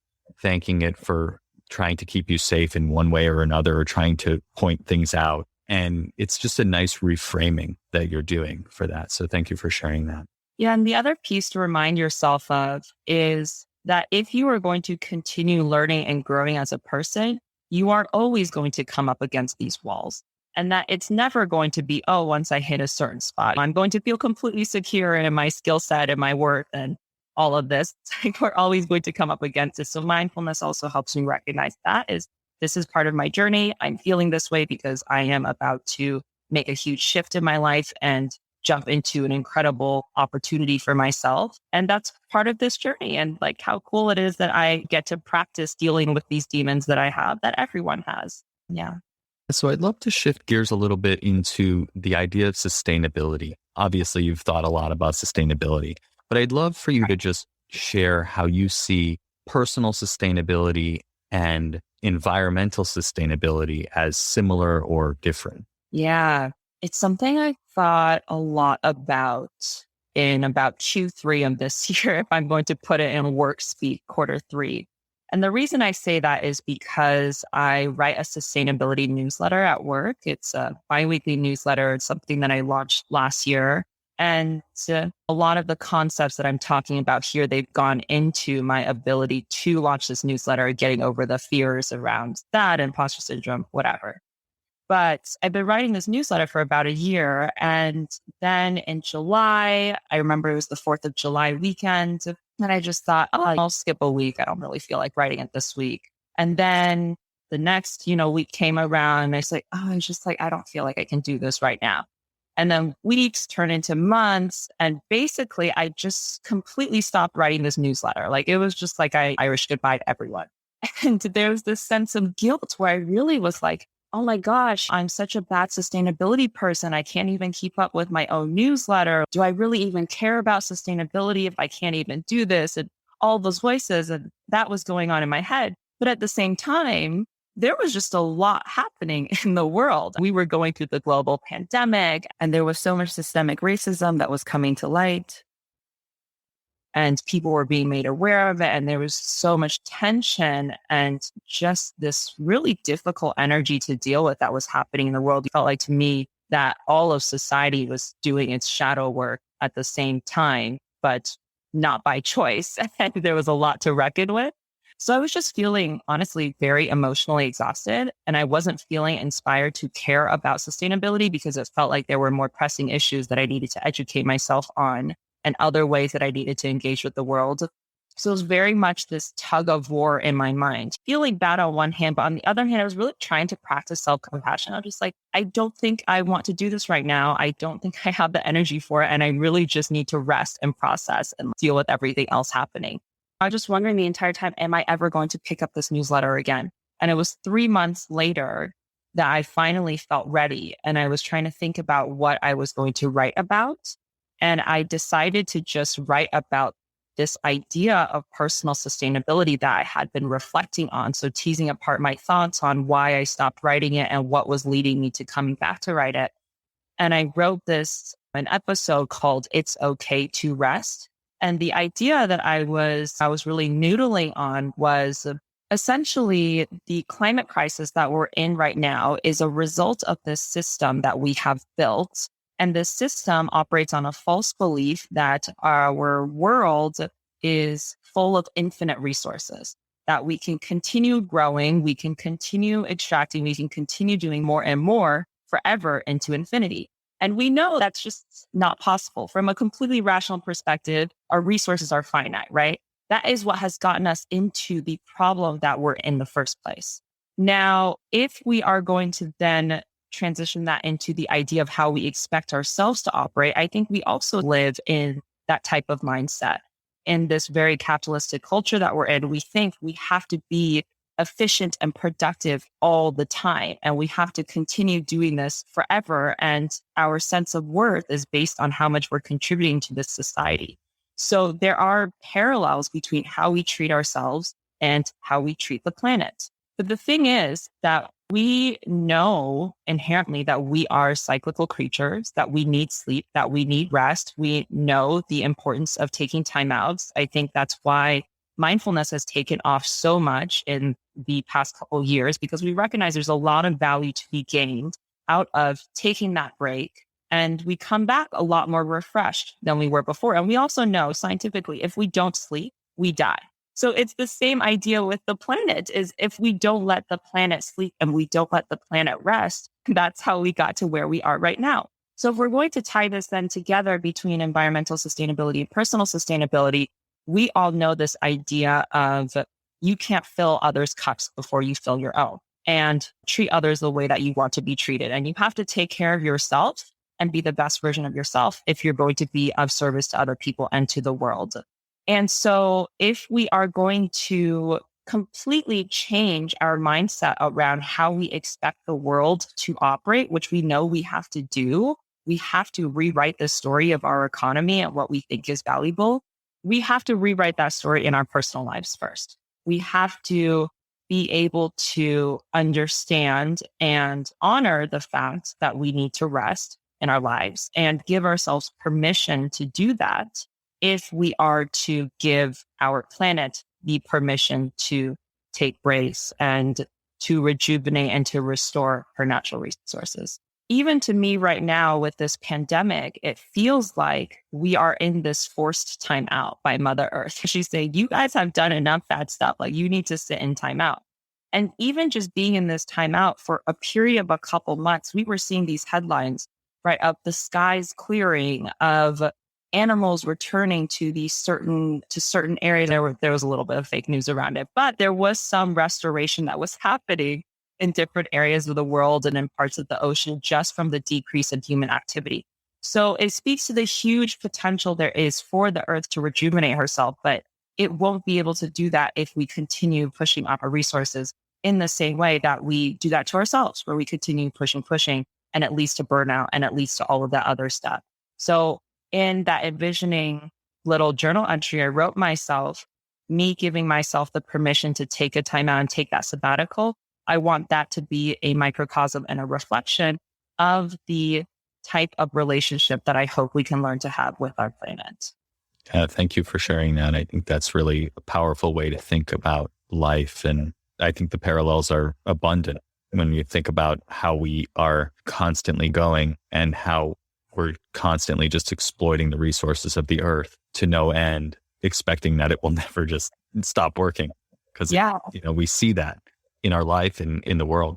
[SPEAKER 2] thanking it for trying to keep you safe in one way or another, or trying to point things out. And it's just a nice reframing that you're doing for that. So thank you for sharing that.
[SPEAKER 3] Yeah. And the other piece to remind yourself of is that if you are going to continue learning and growing as a person, you are always going to come up against these walls. And that it's never going to be, oh, once I hit a certain spot, I'm going to feel completely secure in my skill set and my worth and all of this. It's like we're always going to come up against it. So mindfulness also helps me recognize that this is part of my journey. I'm feeling this way because I am about to make a huge shift in my life and jump into an incredible opportunity for myself. And that's part of this journey. And like how cool it is that I get to practice dealing with these demons that I have, that everyone has. Yeah.
[SPEAKER 2] So I'd love to shift gears a little bit into the idea of sustainability. Obviously, you've thought a lot about sustainability, but I'd love for you to just share how you see personal sustainability and environmental sustainability as similar or different.
[SPEAKER 3] Yeah, it's something I thought a lot about in about Q3 of this year, if I'm going to put it in work speak, Q3. And the reason I say that is because I write a sustainability newsletter at work. It's a biweekly newsletter. It's something that I launched last year. And a lot of the concepts that I'm talking about here, they've gone into my ability to launch this newsletter, getting over the fears around that, imposter syndrome, whatever. But I've been writing this newsletter for about a year. And then in July, I remember it was the 4th of July weekend. And I just thought, oh, I'll skip a week. I don't really feel like writing it this week. And then the next, week came around and I was like, oh, it's just like, I don't feel like I can do this right now. And then weeks turn into months. And basically, I just completely stopped writing this newsletter. Like it was just like I Irish goodbye to everyone. And there was this sense of guilt where I really was like, oh my gosh, I'm such a bad sustainability person. I can't even keep up with my own newsletter. Do I really even care about sustainability if I can't even do this? And all those voices, and that was going on in my head. But at the same time, there was just a lot happening in the world. We were going through the global pandemic, and there was so much systemic racism that was coming to light. And people were being made aware of it. And there was so much tension and just this really difficult energy to deal with that was happening in the world. It felt like to me that all of society was doing its shadow work at the same time, but not by choice. And there was a lot to reckon with. So I was just feeling, honestly, very emotionally exhausted. And I wasn't feeling inspired to care about sustainability because it felt like there were more pressing issues that I needed to educate myself on and other ways that I needed to engage with the world. So it was very much this tug of war in my mind, feeling bad on one hand, but on the other hand, I was really trying to practice self-compassion. I was just like, I don't think I want to do this right now. I don't think I have the energy for it. And I really just need to rest and process and deal with everything else happening. I was just wondering the entire time, am I ever going to pick up this newsletter again? And it was 3 months later that I finally felt ready. And I was trying to think about what I was going to write about. And I decided to just write about this idea of personal sustainability that I had been reflecting on. So teasing apart my thoughts on why I stopped writing it and what was leading me to coming back to write it. And I wrote an episode called It's Okay to Rest. And the idea that I was really noodling on was essentially the climate crisis that we're in right now is a result of this system that we have built. And this system operates on a false belief that our world is full of infinite resources, that we can continue growing, we can continue extracting, we can continue doing more and more forever into infinity. And we know that's just not possible. From a completely rational perspective, our resources are finite, right? That is what has gotten us into the problem that we're in the first place. Now, if we are going to then transition that into the idea of how we expect ourselves to operate, I think we also live in that type of mindset. In this very capitalistic culture that we're in, we think we have to be efficient and productive all the time. And we have to continue doing this forever. And our sense of worth is based on how much we're contributing to this society. So there are parallels between how we treat ourselves and how we treat the planet. But the thing is that we know inherently that we are cyclical creatures, that we need sleep, that we need rest. We know the importance of taking time out. I think that's why mindfulness has taken off so much in the past couple of years, because we recognize there's a lot of value to be gained out of taking that break. And we come back a lot more refreshed than we were before. And we also know scientifically, if we don't sleep, we die. So it's the same idea with the planet is if we don't let the planet sleep and we don't let the planet rest, that's how we got to where we are right now. So if we're going to tie this then together between environmental sustainability and personal sustainability, we all know this idea of you can't fill others' cups before you fill your own, and treat others the way that you want to be treated. And you have to take care of yourself and be the best version of yourself if you're going to be of service to other people and to the world. And so if we are going to completely change our mindset around how we expect the world to operate, which we know we have to do, we have to rewrite the story of our economy and what we think is valuable. We have to rewrite that story in our personal lives first. We have to be able to understand and honor the fact that we need to rest in our lives and give ourselves permission to do that if we are to give our planet the permission to take breaks and to rejuvenate and to restore her natural resources. Even to me right now with this pandemic, it feels like we are in this forced time out by Mother Earth. She's saying, you guys have done enough bad stuff. Like you need to sit in time out. And even just being in this time out for a period of a couple months, we were seeing these headlines, right, of the skies clearing, of animals returning to certain areas. There was a little bit of fake news around it, but there was some restoration that was happening in different areas of the world and in parts of the ocean just from the decrease in human activity. So it speaks to the huge potential there is for the earth to rejuvenate herself, but it won't be able to do that if we continue pushing up our resources in the same way that we do that to ourselves, where we continue pushing, and it leads to burnout and it leads to all of that other stuff. So in that envisioning little journal entry, I wrote myself, me giving myself the permission to take a time out and take that sabbatical. I want that to be a microcosm and a reflection of the type of relationship that I hope we can learn to have with our planet.
[SPEAKER 2] Thank you for sharing that. I think that's really a powerful way to think about life. And I think the parallels are abundant when you think about how we are constantly going and how we're constantly just exploiting the resources of the earth to no end, expecting that it will never just stop working. Because we see that in our life and in the world.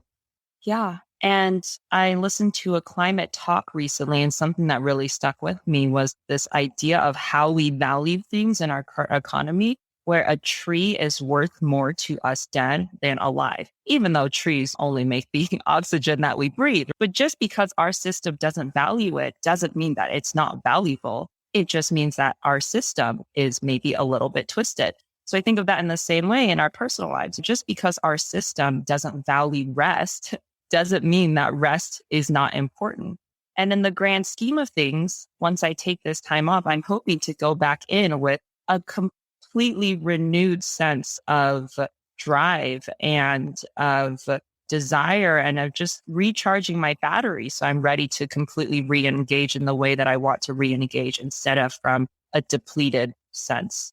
[SPEAKER 3] Yeah. And I listened to a climate talk recently, and something that really stuck with me was this idea of how we value things in our economy, where a tree is worth more to us dead than alive, even though trees only make the oxygen that we breathe. But just because our system doesn't value it doesn't mean that it's not valuable. It just means that our system is maybe a little bit twisted. So I think of that in the same way in our personal lives. Just because our system doesn't value rest doesn't mean that rest is not important. And in the grand scheme of things, once I take this time off, I'm hoping to go back in with a completely renewed sense of drive and of desire and of just recharging my battery. So I'm ready to completely re-engage in the way that I want to re-engage instead of from a depleted sense.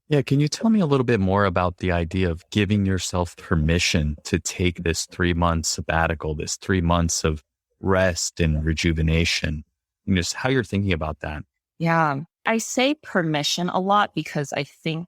[SPEAKER 2] Yeah, can you tell me a little bit more about the idea of giving yourself permission to take this 3 month sabbatical, this 3 months of rest and rejuvenation, and just how you're thinking about that?
[SPEAKER 3] Yeah. I say permission a lot because I think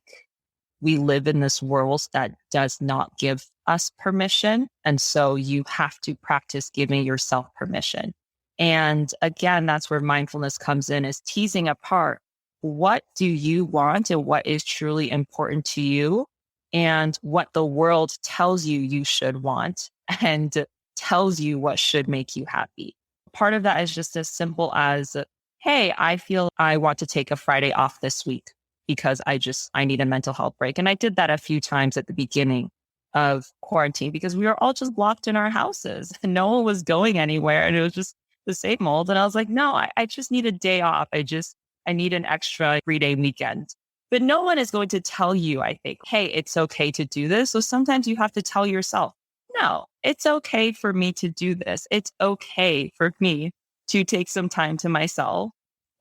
[SPEAKER 3] we live in this world that does not give us permission. And so you have to practice giving yourself permission. And again, that's where mindfulness comes in, is teasing apart what do you want and what is truly important to you and what the world tells you you should want and tells you what should make you happy. Part of that is just as simple as, hey, I feel I want to take a Friday off this week because I need a mental health break. And I did that a few times at the beginning of quarantine because we were all just locked in our houses and no one was going anywhere. And it was just the same old. And I was like, no, I just need a day off. I need an extra 3-day weekend. But no one is going to tell you, I think, hey, it's okay to do this. So sometimes you have to tell yourself, no, it's okay for me to do this. It's okay for me to take some time to myself,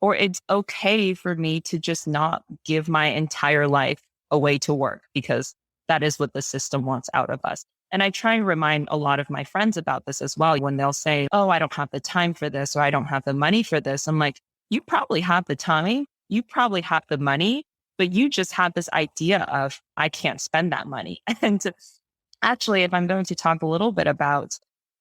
[SPEAKER 3] or it's okay for me to just not give my entire life away to work because that is what the system wants out of us. And I try and remind a lot of my friends about this as well. When they'll say, oh, I don't have the time for this, or I don't have the money for this. I'm like, you probably have the time, you probably have the money, but you just have this idea of, I can't spend that money. And actually, if I'm going to talk a little bit about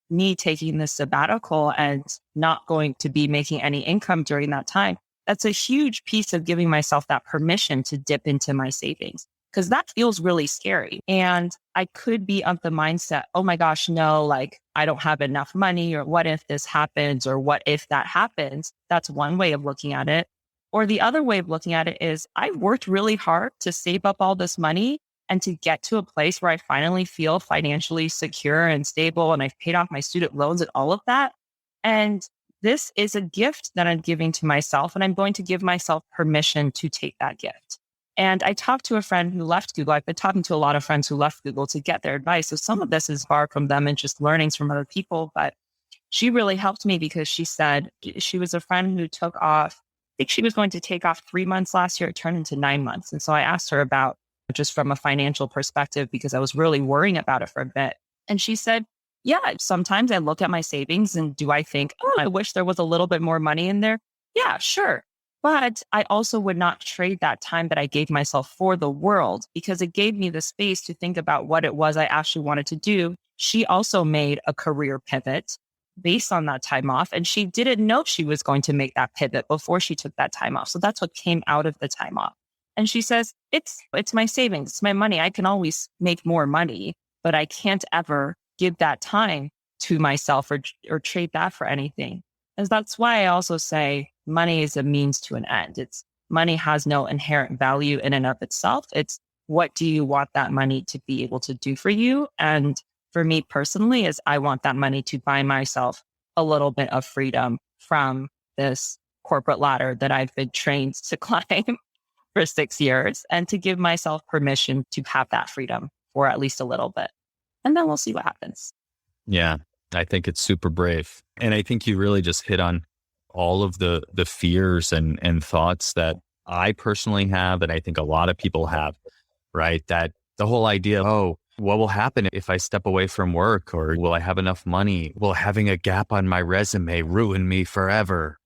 [SPEAKER 3] me taking this sabbatical and not going to be making any income during that time, that's a huge piece of giving myself that permission to dip into my savings, because that feels really scary. And I could be of the mindset, oh my gosh, no, like I don't have enough money, or what if this happens, or what if that happens? That's one way of looking at it. Or the other way of looking at it is, I worked really hard to save up all this money and to get to a place where I finally feel financially secure and stable, and I've paid off my student loans and all of that. And this is a gift that I'm giving to myself, and I'm going to give myself permission to take that gift. And I talked to a friend who left Google. I've been talking to a lot of friends who left Google to get their advice. So some of this is far from them and just learnings from other people. But she really helped me because she said she was a friend who took off, I think she was going to take off 3 months last year. It turned into 9 months. And so I asked her about just from a financial perspective, because I was really worrying about it for a bit. And she said, yeah, sometimes I look at my savings and do I think, oh, I wish there was a little bit more money in there? Yeah, sure. But I also would not trade that time that I gave myself for the world, because it gave me the space to think about what it was I actually wanted to do. She also made a career pivot based on that time off, and she didn't know she was going to make that pivot before she took that time off. So that's what came out of the time off. And she says, it's my savings, it's my money. I can always make more money, but I can't ever give that time to myself or trade that for anything. And that's why I also say money is a means to an end. Money has no inherent value in and of itself. It's what do you want that money to be able to do for you? And for me personally, is I want that money to buy myself a little bit of freedom from this corporate ladder that I've been trained to climb for 6 years, and to give myself permission to have that freedom for at least a little bit. And then we'll see what happens.
[SPEAKER 2] Yeah, I think it's super brave. And I think you really just hit on all of the fears and thoughts that I personally have, and I think a lot of people have, right? That the whole idea, oh, what will happen if I step away from work? Or will I have enough money? Will having a gap on my resume ruin me forever?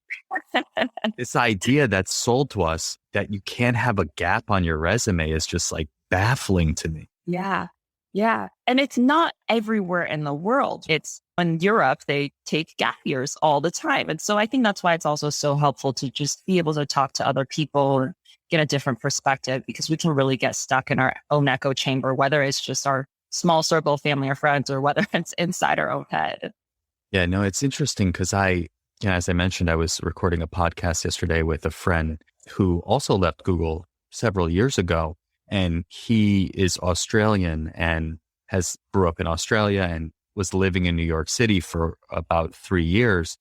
[SPEAKER 2] This idea that's sold to us that you can't have a gap on your resume is just like baffling to me.
[SPEAKER 3] Yeah. Yeah. And it's not everywhere in the world. It's in Europe, they take gap years all the time. And so I think that's why it's also so helpful to just be able to talk to other people and get a different perspective, because we can really get stuck in our own echo chamber, whether it's just our small circle of family or friends, or whether it's inside our own head.
[SPEAKER 2] Yeah, no, it's interesting because as I mentioned, I was recording a podcast yesterday with a friend who also left Google several years ago. And he is Australian and grew up in Australia and was living in New York City for about 3 years.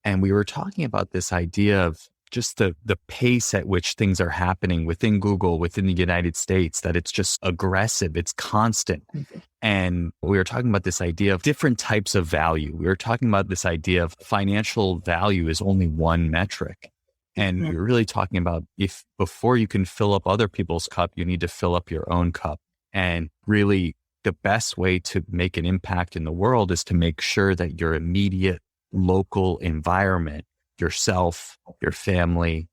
[SPEAKER 2] And we were talking about this idea of just the pace at which things are happening within Google, within the United States, that it's just aggressive, it's constant. And we were talking about this idea of different types of value. We were talking about this idea of financial value is only one metric. And we're really talking about if before you can fill up other people's cup, you need to fill up your own cup. And really the best way to make an impact in the world is to make sure that your immediate local environment, yourself, your family,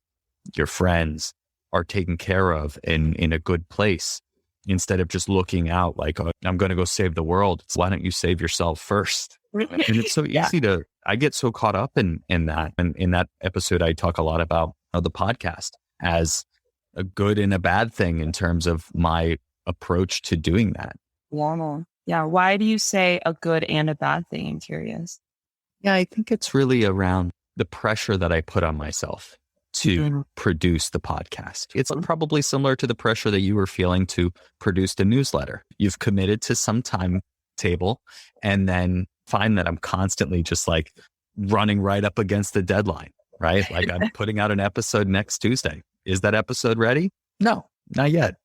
[SPEAKER 2] your friends are taken care of in a good place, instead of just looking out like, oh, I'm going to go save the world. Why don't you save yourself first? And it's so easy I get so caught up in that. And in that episode, I talk a lot about the podcast as a good and a bad thing in terms of my approach to doing that.
[SPEAKER 3] Yeah. Why do you say a good and a bad thing? I'm curious.
[SPEAKER 2] Yeah, I think it's really around the pressure that I put on myself to produce the podcast. It's probably similar to the pressure that you were feeling to produce the newsletter. You've committed to some timetable and then find that I'm constantly just like running right up against the deadline, right? Like I'm putting out an episode next Tuesday. Is that episode ready? No, not yet.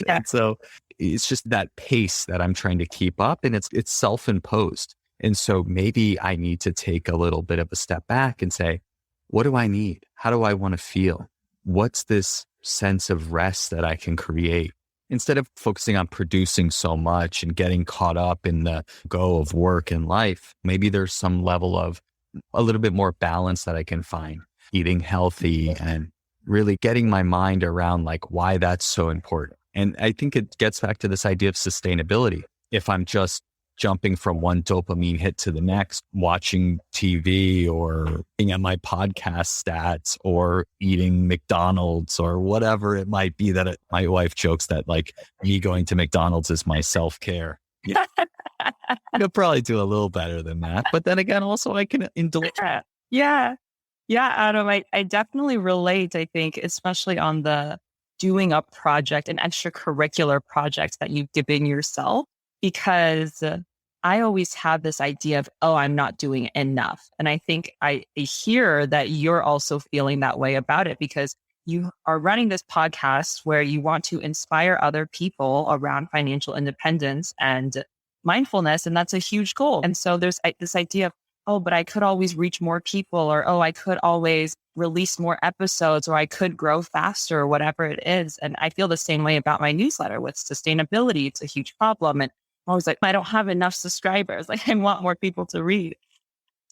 [SPEAKER 3] Yeah.
[SPEAKER 2] And so it's just that pace that I'm trying to keep up, and it's self-imposed. And so maybe I need to take a little bit of a step back and say, what do I need? How do I want to feel? What's this sense of rest that I can create? Instead of focusing on producing so much and getting caught up in the go of work and life, maybe there's some level of a little bit more balance that I can find, eating healthy and really getting my mind around like why that's so important. And I think it gets back to this idea of sustainability. If I'm just jumping from one dopamine hit to the next, watching TV or looking at my podcast stats or eating McDonald's or whatever it might be, that my wife jokes that like me going to McDonald's is my self-care. Yeah. I could probably do a little better than that. But then again, also I can indulge.
[SPEAKER 3] Yeah, Adam, I definitely relate, I think, especially on the doing a project, an extracurricular project that you've given yourself. Because I always have this idea of, oh, I'm not doing enough. And I think I hear that you're also feeling that way about it, because you are running this podcast where you want to inspire other people around financial independence and mindfulness. And that's a huge goal. And so there's this idea of, oh, but I could always reach more people, or, oh, I could always release more episodes, or I could grow faster, or whatever it is. And I feel the same way about my newsletter with sustainability. It's a huge problem. And I was like, I don't have enough subscribers. Like, I want more people to read.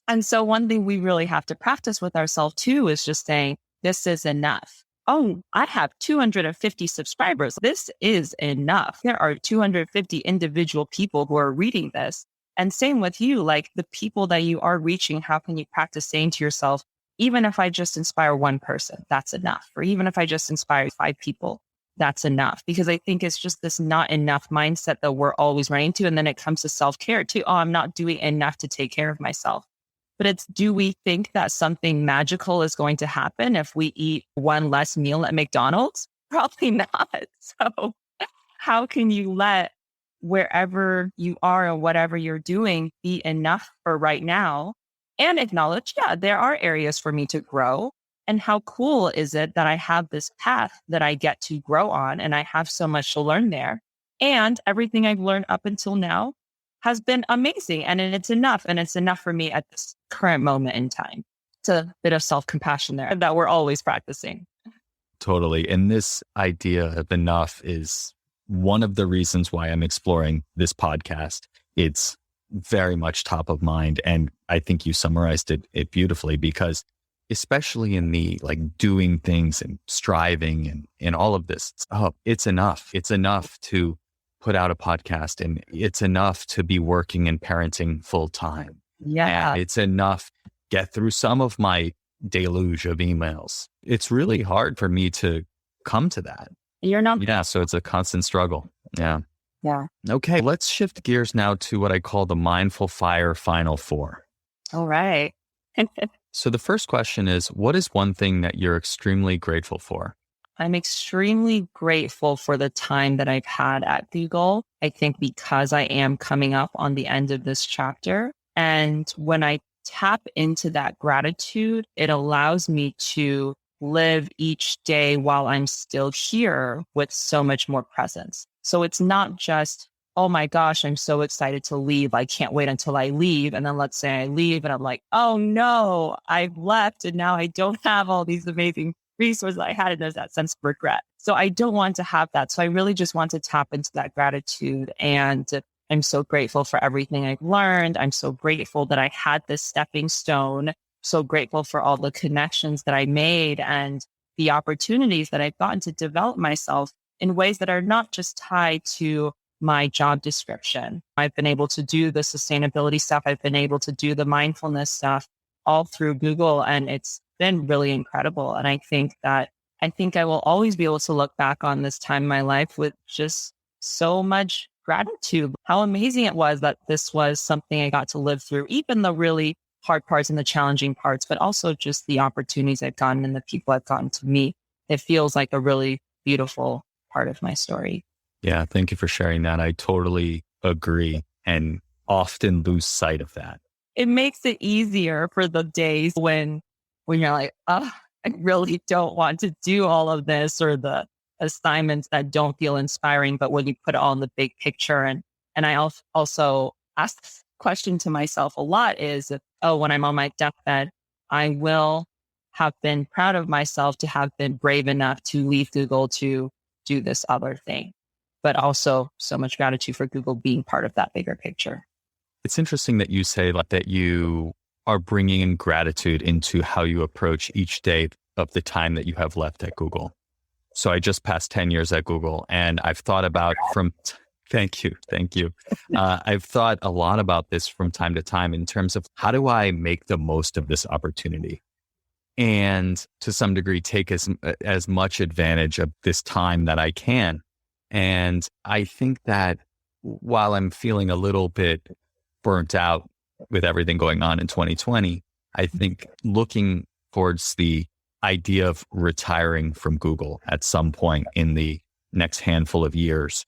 [SPEAKER 3] And so one thing we really have to practice with ourselves too is just saying, this is enough. Oh, I have 250 subscribers. This is enough. There are 250 individual people who are reading this. And same with you, like the people that you are reaching, how can you practice saying to yourself, even if I just inspire one person, that's enough. Or even if I just inspire 5 people, that's enough. Because I think it's just this not enough mindset that we're always running to. And then it comes to self-care too. Oh, I'm not doing enough to take care of myself. But it's, do we think that something magical is going to happen if we eat one less meal at McDonald's? Probably not. So how can you let wherever you are and whatever you're doing be enough for right now, and acknowledge, yeah, there are areas for me to grow. And how cool is it that I have this path that I get to grow on, and I have so much to learn there. And everything I've learned up until now has been amazing, and it's enough. And it's enough for me at this current moment in time. It's a bit of self-compassion there that we're always practicing.
[SPEAKER 2] Totally. And this idea of enough is one of the reasons why I'm exploring this podcast. It's very much top of mind. And I think you summarized it beautifully, because especially in the like doing things and striving and all of this, it's enough. It's enough to put out a podcast, and it's enough to be working and parenting full time.
[SPEAKER 3] Yeah.
[SPEAKER 2] And it's enough to get through some of my deluge of emails. It's really hard for me to come to that.
[SPEAKER 3] You're not.
[SPEAKER 2] Yeah. So it's a constant struggle. Yeah.
[SPEAKER 3] Yeah.
[SPEAKER 2] Okay. Let's shift gears now to what I call the Mindful Fire Final 4.
[SPEAKER 3] All right.
[SPEAKER 2] So the first question is, what is one thing that you're extremely grateful for?
[SPEAKER 3] I'm extremely grateful for the time that I've had at Google. I think because I am coming up on the end of this chapter. And when I tap into that gratitude, it allows me to live each day while I'm still here with so much more presence. So it's not just, oh my gosh, I'm so excited to leave. I can't wait until I leave. And then let's say I leave and I'm like, oh no, I've left and now I don't have all these amazing resources I had. And there's that sense of regret. So I don't want to have that. So I really just want to tap into that gratitude. And I'm so grateful for everything I've learned. I'm so grateful that I had this stepping stone. So grateful for all the connections that I made and the opportunities that I've gotten to develop myself in ways that are not just tied to my job description. I've been able to do the sustainability stuff. I've been able to do the mindfulness stuff all through Google. And it's been really incredible. And I think I will always be able to look back on this time in my life with just so much gratitude. How amazing it was that this was something I got to live through, even the really hard parts and the challenging parts, but also just the opportunities I've gotten and the people I've gotten to meet. It feels like a really beautiful part of my story.
[SPEAKER 2] Yeah, thank you for sharing that. I totally agree and often lose sight of that.
[SPEAKER 3] It makes it easier for the days when you're like, oh, I really don't want to do all of this, or the assignments that don't feel inspiring. But when you put it all in the big picture, and I also ask this question to myself a lot is, oh, when I'm on my deathbed, I will have been proud of myself to have been brave enough to leave Google to do this other thing. But also so much gratitude for Google being part of that bigger picture.
[SPEAKER 2] It's interesting that you say that you are bringing in gratitude into how you approach each day of the time that you have left at Google. So I just passed 10 years at Google, and I've thought about thank you. I've thought a lot about this from time to time in terms of how do I make the most of this opportunity? And to some degree, take as much advantage of this time that I can. And I think that while I'm feeling a little bit burnt out with everything going on in 2020, I think looking towards the idea of retiring from Google at some point in the next handful of years,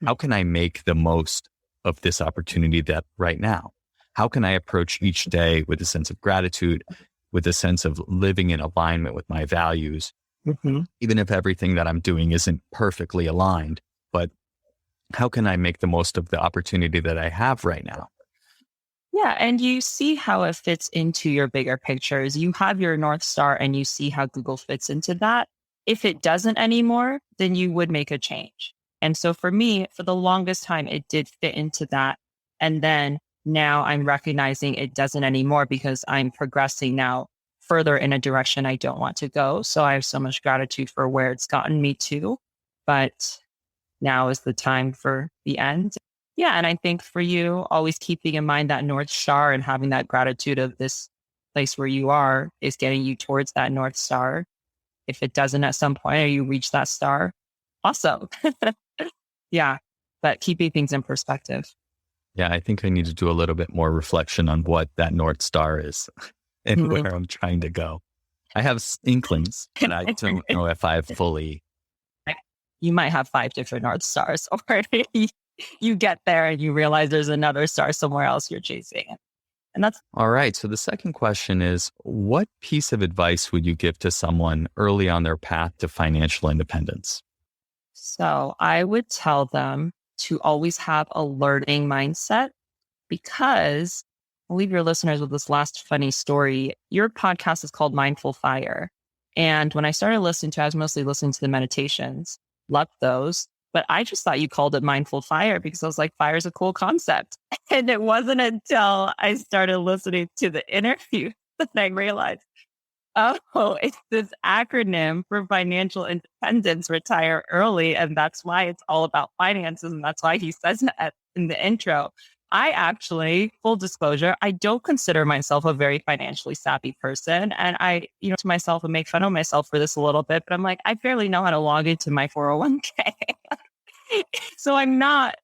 [SPEAKER 2] how can I make the most of this opportunity that right now? How can I approach each day with a sense of gratitude, with a sense of living in alignment with my values, even if everything that I'm doing isn't perfectly aligned, but how can I make the most of the opportunity that I have right now?
[SPEAKER 3] Yeah. And you see how it fits into your bigger pictures. You have your North Star and you see how Google fits into that. If it doesn't anymore, then you would make a change. And so for me, for the longest time, it did fit into that. And then now I'm recognizing it doesn't anymore because I'm progressing now further in a direction I don't want to go. So I have so much gratitude for where it's gotten me to. But now is the time for the end. Yeah. And I think for you, always keeping in mind that North Star and having that gratitude of this place where you are is getting you towards that North Star. If it doesn't at some point or you reach that star, awesome. Yeah. But keeping things in perspective.
[SPEAKER 2] Yeah, I think I need to do a little bit more reflection on what that North Star is and where I'm trying to go. I have inklings, but I don't know if I've fully.
[SPEAKER 3] You might have 5 different North Stars, or you get there and you realize there's another star somewhere else you're chasing. And that's
[SPEAKER 2] all right. So the second question is, what piece of advice would you give to someone early on their path to financial independence?
[SPEAKER 3] So I would tell them to always have a learning mindset, because I'll leave your listeners with this last funny story. Your podcast is called Mindful Fire. And when I started listening to it, I was mostly listening to the meditations, loved those. But I just thought you called it Mindful Fire because I was like, fire is a cool concept. And it wasn't until I started listening to the interview that I realized, oh, it's this acronym for financial independence, retire early. And that's why it's all about finances. And that's why he says that in the intro. I actually, full disclosure, I don't consider myself a very financially savvy person. And I, to myself and make fun of myself for this a little bit, but I'm like, I barely know how to log into my 401k. So I'm not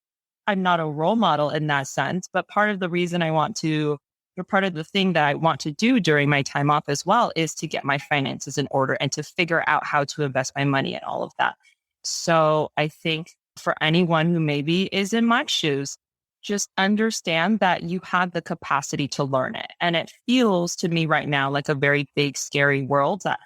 [SPEAKER 3] a role model in that sense. But part of the reason part of the thing that I want to do during my time off as well is to get my finances in order and to figure out how to invest my money and all of that. So I think for anyone who maybe is in my shoes, just understand that you have the capacity to learn it. And it feels to me right now like a very big, scary world that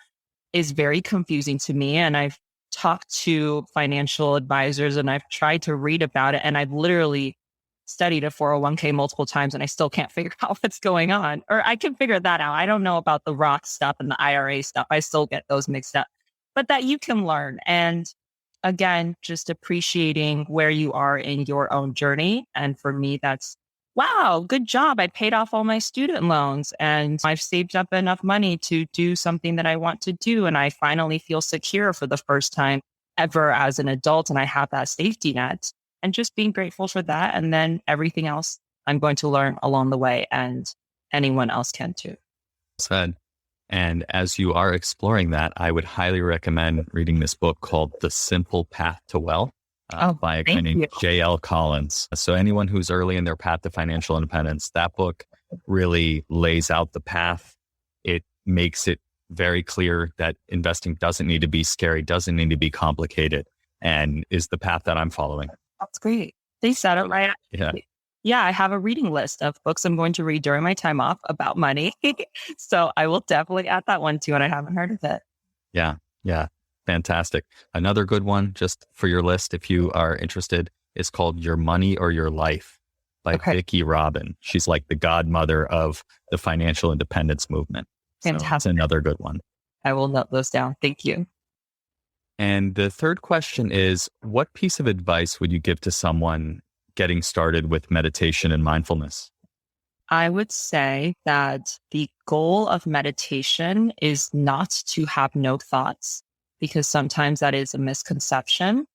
[SPEAKER 3] is very confusing to me. And I've talked to financial advisors and I've tried to read about it. And I've literally studied a 401k multiple times and I still can't figure out what's going on. Or I can figure that out. I don't know about the Roth stuff and the IRA stuff. I still get those mixed up, but that you can learn. And again, just appreciating where you are in your own journey. And for me, that's, wow, good job. I paid off all my student loans and I've saved up enough money to do something that I want to do. And I finally feel secure for the first time ever as an adult. And I have that safety net and just being grateful for that. And then everything else I'm going to learn along the way, and anyone else can too.
[SPEAKER 2] Said. And as you are exploring that, I would highly recommend reading this book called The Simple Path to Wealth by a guy named J.L. Collins. So anyone who's early in their path to financial independence, that book really lays out the path. It makes it very clear that investing doesn't need to be scary, doesn't need to be complicated, and is the path that I'm following.
[SPEAKER 3] That's great. They said it right.
[SPEAKER 2] Yeah.
[SPEAKER 3] Yeah, I have a reading list of books I'm going to read during my time off about money. So I will definitely add that one too. And I haven't heard of it.
[SPEAKER 2] Yeah. Fantastic. Another good one, just for your list, if you are interested, is called Your Money or Your Life by Vicki Robin. She's like the godmother of the financial independence movement.
[SPEAKER 3] Fantastic.
[SPEAKER 2] So that's another good one.
[SPEAKER 3] I will note those down. Thank you.
[SPEAKER 2] And the third question is, what piece of advice would you give to someone getting started with meditation and mindfulness?
[SPEAKER 3] I would say that the goal of meditation is not to have no thoughts, because sometimes that is a misconception.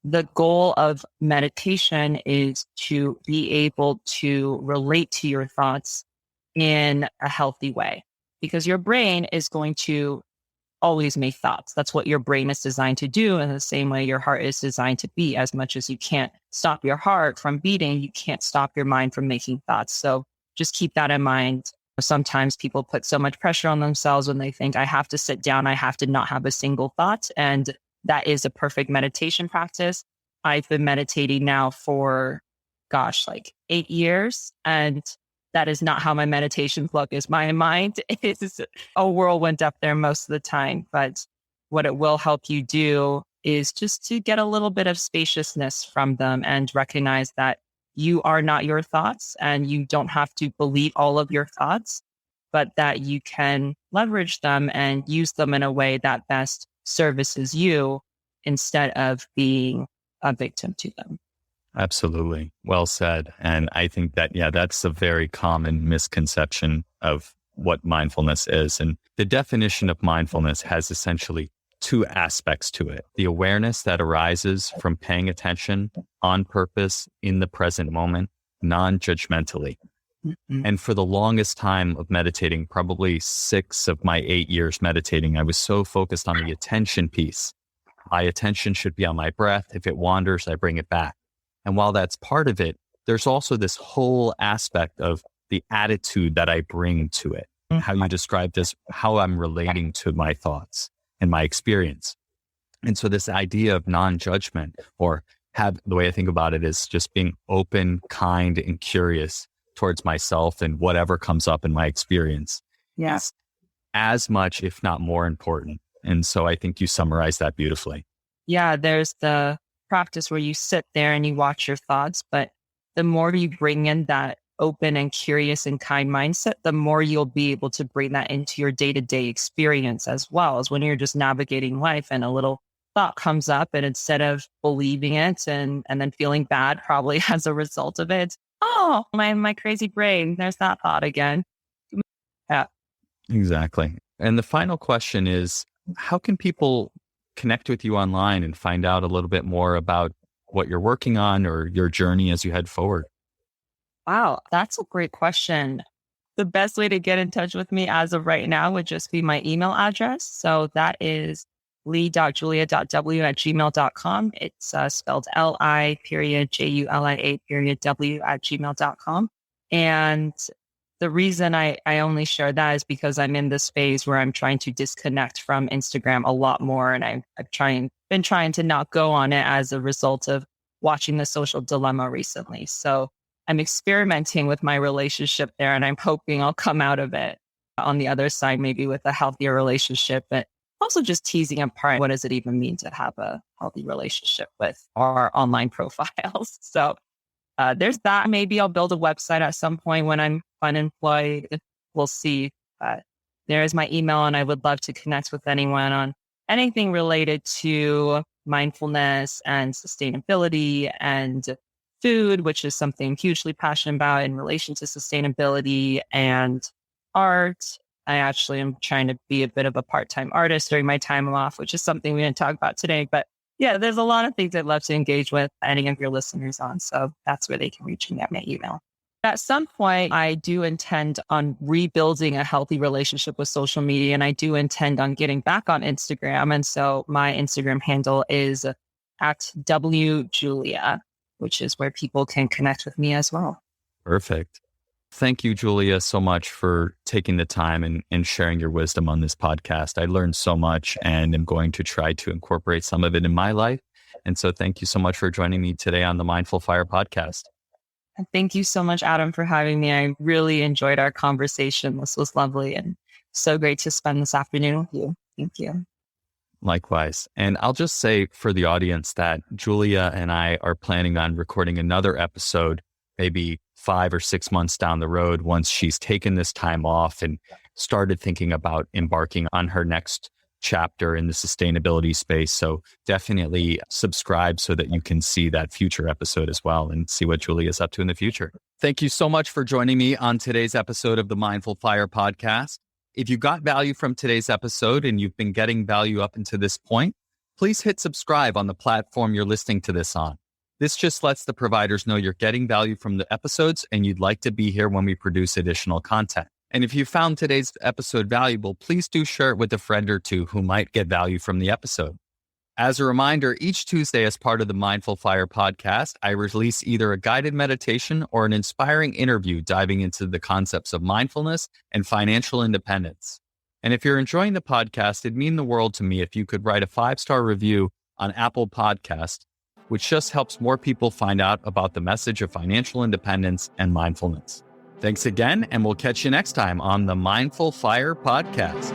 [SPEAKER 3] The goal of meditation is to be able to relate to your thoughts in a healthy way, because your brain is going to always make thoughts. That's what your brain is designed to do. In the same way your heart is designed to beat. As much as you can't stop your heart from beating, you can't stop your mind from making thoughts. So just keep that in mind. Sometimes people put so much pressure on themselves when they think, I have to sit down, I have to not have a single thought. And that is a perfect meditation practice. I've been meditating now for, like 8 years. And that is not how my meditation look is. My mind is a whirlwind up there most of the time. But what it will help you do is just to get a little bit of spaciousness from them and recognize that you are not your thoughts and you don't have to believe all of your thoughts, but that you can leverage them and use them in a way that best services you instead of being a victim to them.
[SPEAKER 2] Absolutely. Well said. And I think that, that's a very common misconception of what mindfulness is. And the definition of mindfulness has essentially two aspects to it. The awareness that arises from paying attention on purpose in the present moment, non-judgmentally. Mm-hmm. And for the longest time of meditating, probably 6 of my 8 years meditating, I was so focused on the attention piece. My attention should be on my breath. If it wanders, I bring it back. And while that's part of it, there's also this whole aspect of the attitude that I bring to it. Mm-hmm. How you described this, how I'm relating to my thoughts and my experience. And so this idea of non-judgment, or the way I think about it is just being open, kind, and curious towards myself and whatever comes up in my experience.
[SPEAKER 3] Yes.
[SPEAKER 2] As much, if not more important. And so I think you summarized that beautifully.
[SPEAKER 3] Yeah, there's the practice where you sit there and you watch your thoughts, but the more you bring in that open and curious and kind mindset, the more you'll be able to bring that into your day-to-day experience, as well as when you're just navigating life and a little thought comes up, and instead of believing it and then feeling bad probably as a result of it, oh, my crazy brain, there's that thought again. Yeah.
[SPEAKER 2] Exactly. And the final question is, how can people connect with you online and find out a little bit more about what you're working on or your journey as you head forward?
[SPEAKER 3] Wow, that's a great question. The best way to get in touch with me as of right now would just be my email address. So that is lee.julia.w@gmail.com. It's spelled li.julia.w@gmail.com. And the reason I only share that is because I'm in this phase where I'm trying to disconnect from Instagram a lot more. And I've been trying to not go on it as a result of watching The Social Dilemma recently. So I'm experimenting with my relationship there, and I'm hoping I'll come out of it on the other side, maybe with a healthier relationship. But also just teasing apart what does it even mean to have a healthy relationship with our online profiles. So there's that. Maybe I'll build a website at some point when I'm unemployed. We'll see. There is my email, and I would love to connect with anyone on anything related to mindfulness and sustainability and food, which is something I'm hugely passionate about in relation to sustainability and art. I actually am trying to be a bit of a part-time artist during my time off, which is something we didn't talk about today. But yeah, there's a lot of things I'd love to engage with any of your listeners on. So that's where they can reach me at my email. At some point, I do intend on rebuilding a healthy relationship with social media, and I do intend on getting back on Instagram. And so my Instagram handle is at WJulia, which is where people can connect with me as well.
[SPEAKER 2] Perfect. Thank you, Julia, so much for taking the time and sharing your wisdom on this podcast. I learned so much and am going to try to incorporate some of it in my life. And so thank you so much for joining me today on the Mindful Fire podcast.
[SPEAKER 3] And thank you so much, Adam, for having me. I really enjoyed our conversation. This was lovely and so great to spend this afternoon with you. Thank you.
[SPEAKER 2] Likewise. And I'll just say for the audience that Julia and I are planning on recording another episode, maybe 5 or 6 months down the road, once she's taken this time off and started thinking about embarking on her next chapter in the sustainability space. So definitely subscribe so that you can see that future episode as well and see what Julia is up to in the future. Thank you so much for joining me on today's episode of the Mindful Fire podcast. If you got value from today's episode and you've been getting value up until this point, please hit subscribe on the platform you're listening to this on. This just lets the providers know you're getting value from the episodes and you'd like to be here when we produce additional content. And if you found today's episode valuable, please do share it with a friend or two who might get value from the episode. As a reminder, each Tuesday as part of the Mindful Fire podcast, I release either a guided meditation or an inspiring interview diving into the concepts of mindfulness and financial independence. And if you're enjoying the podcast, it'd mean the world to me if you could write a 5-star review on Apple Podcast, which just helps more people find out about the message of financial independence and mindfulness. Thanks again, and we'll catch you next time on the Mindful Fire podcast.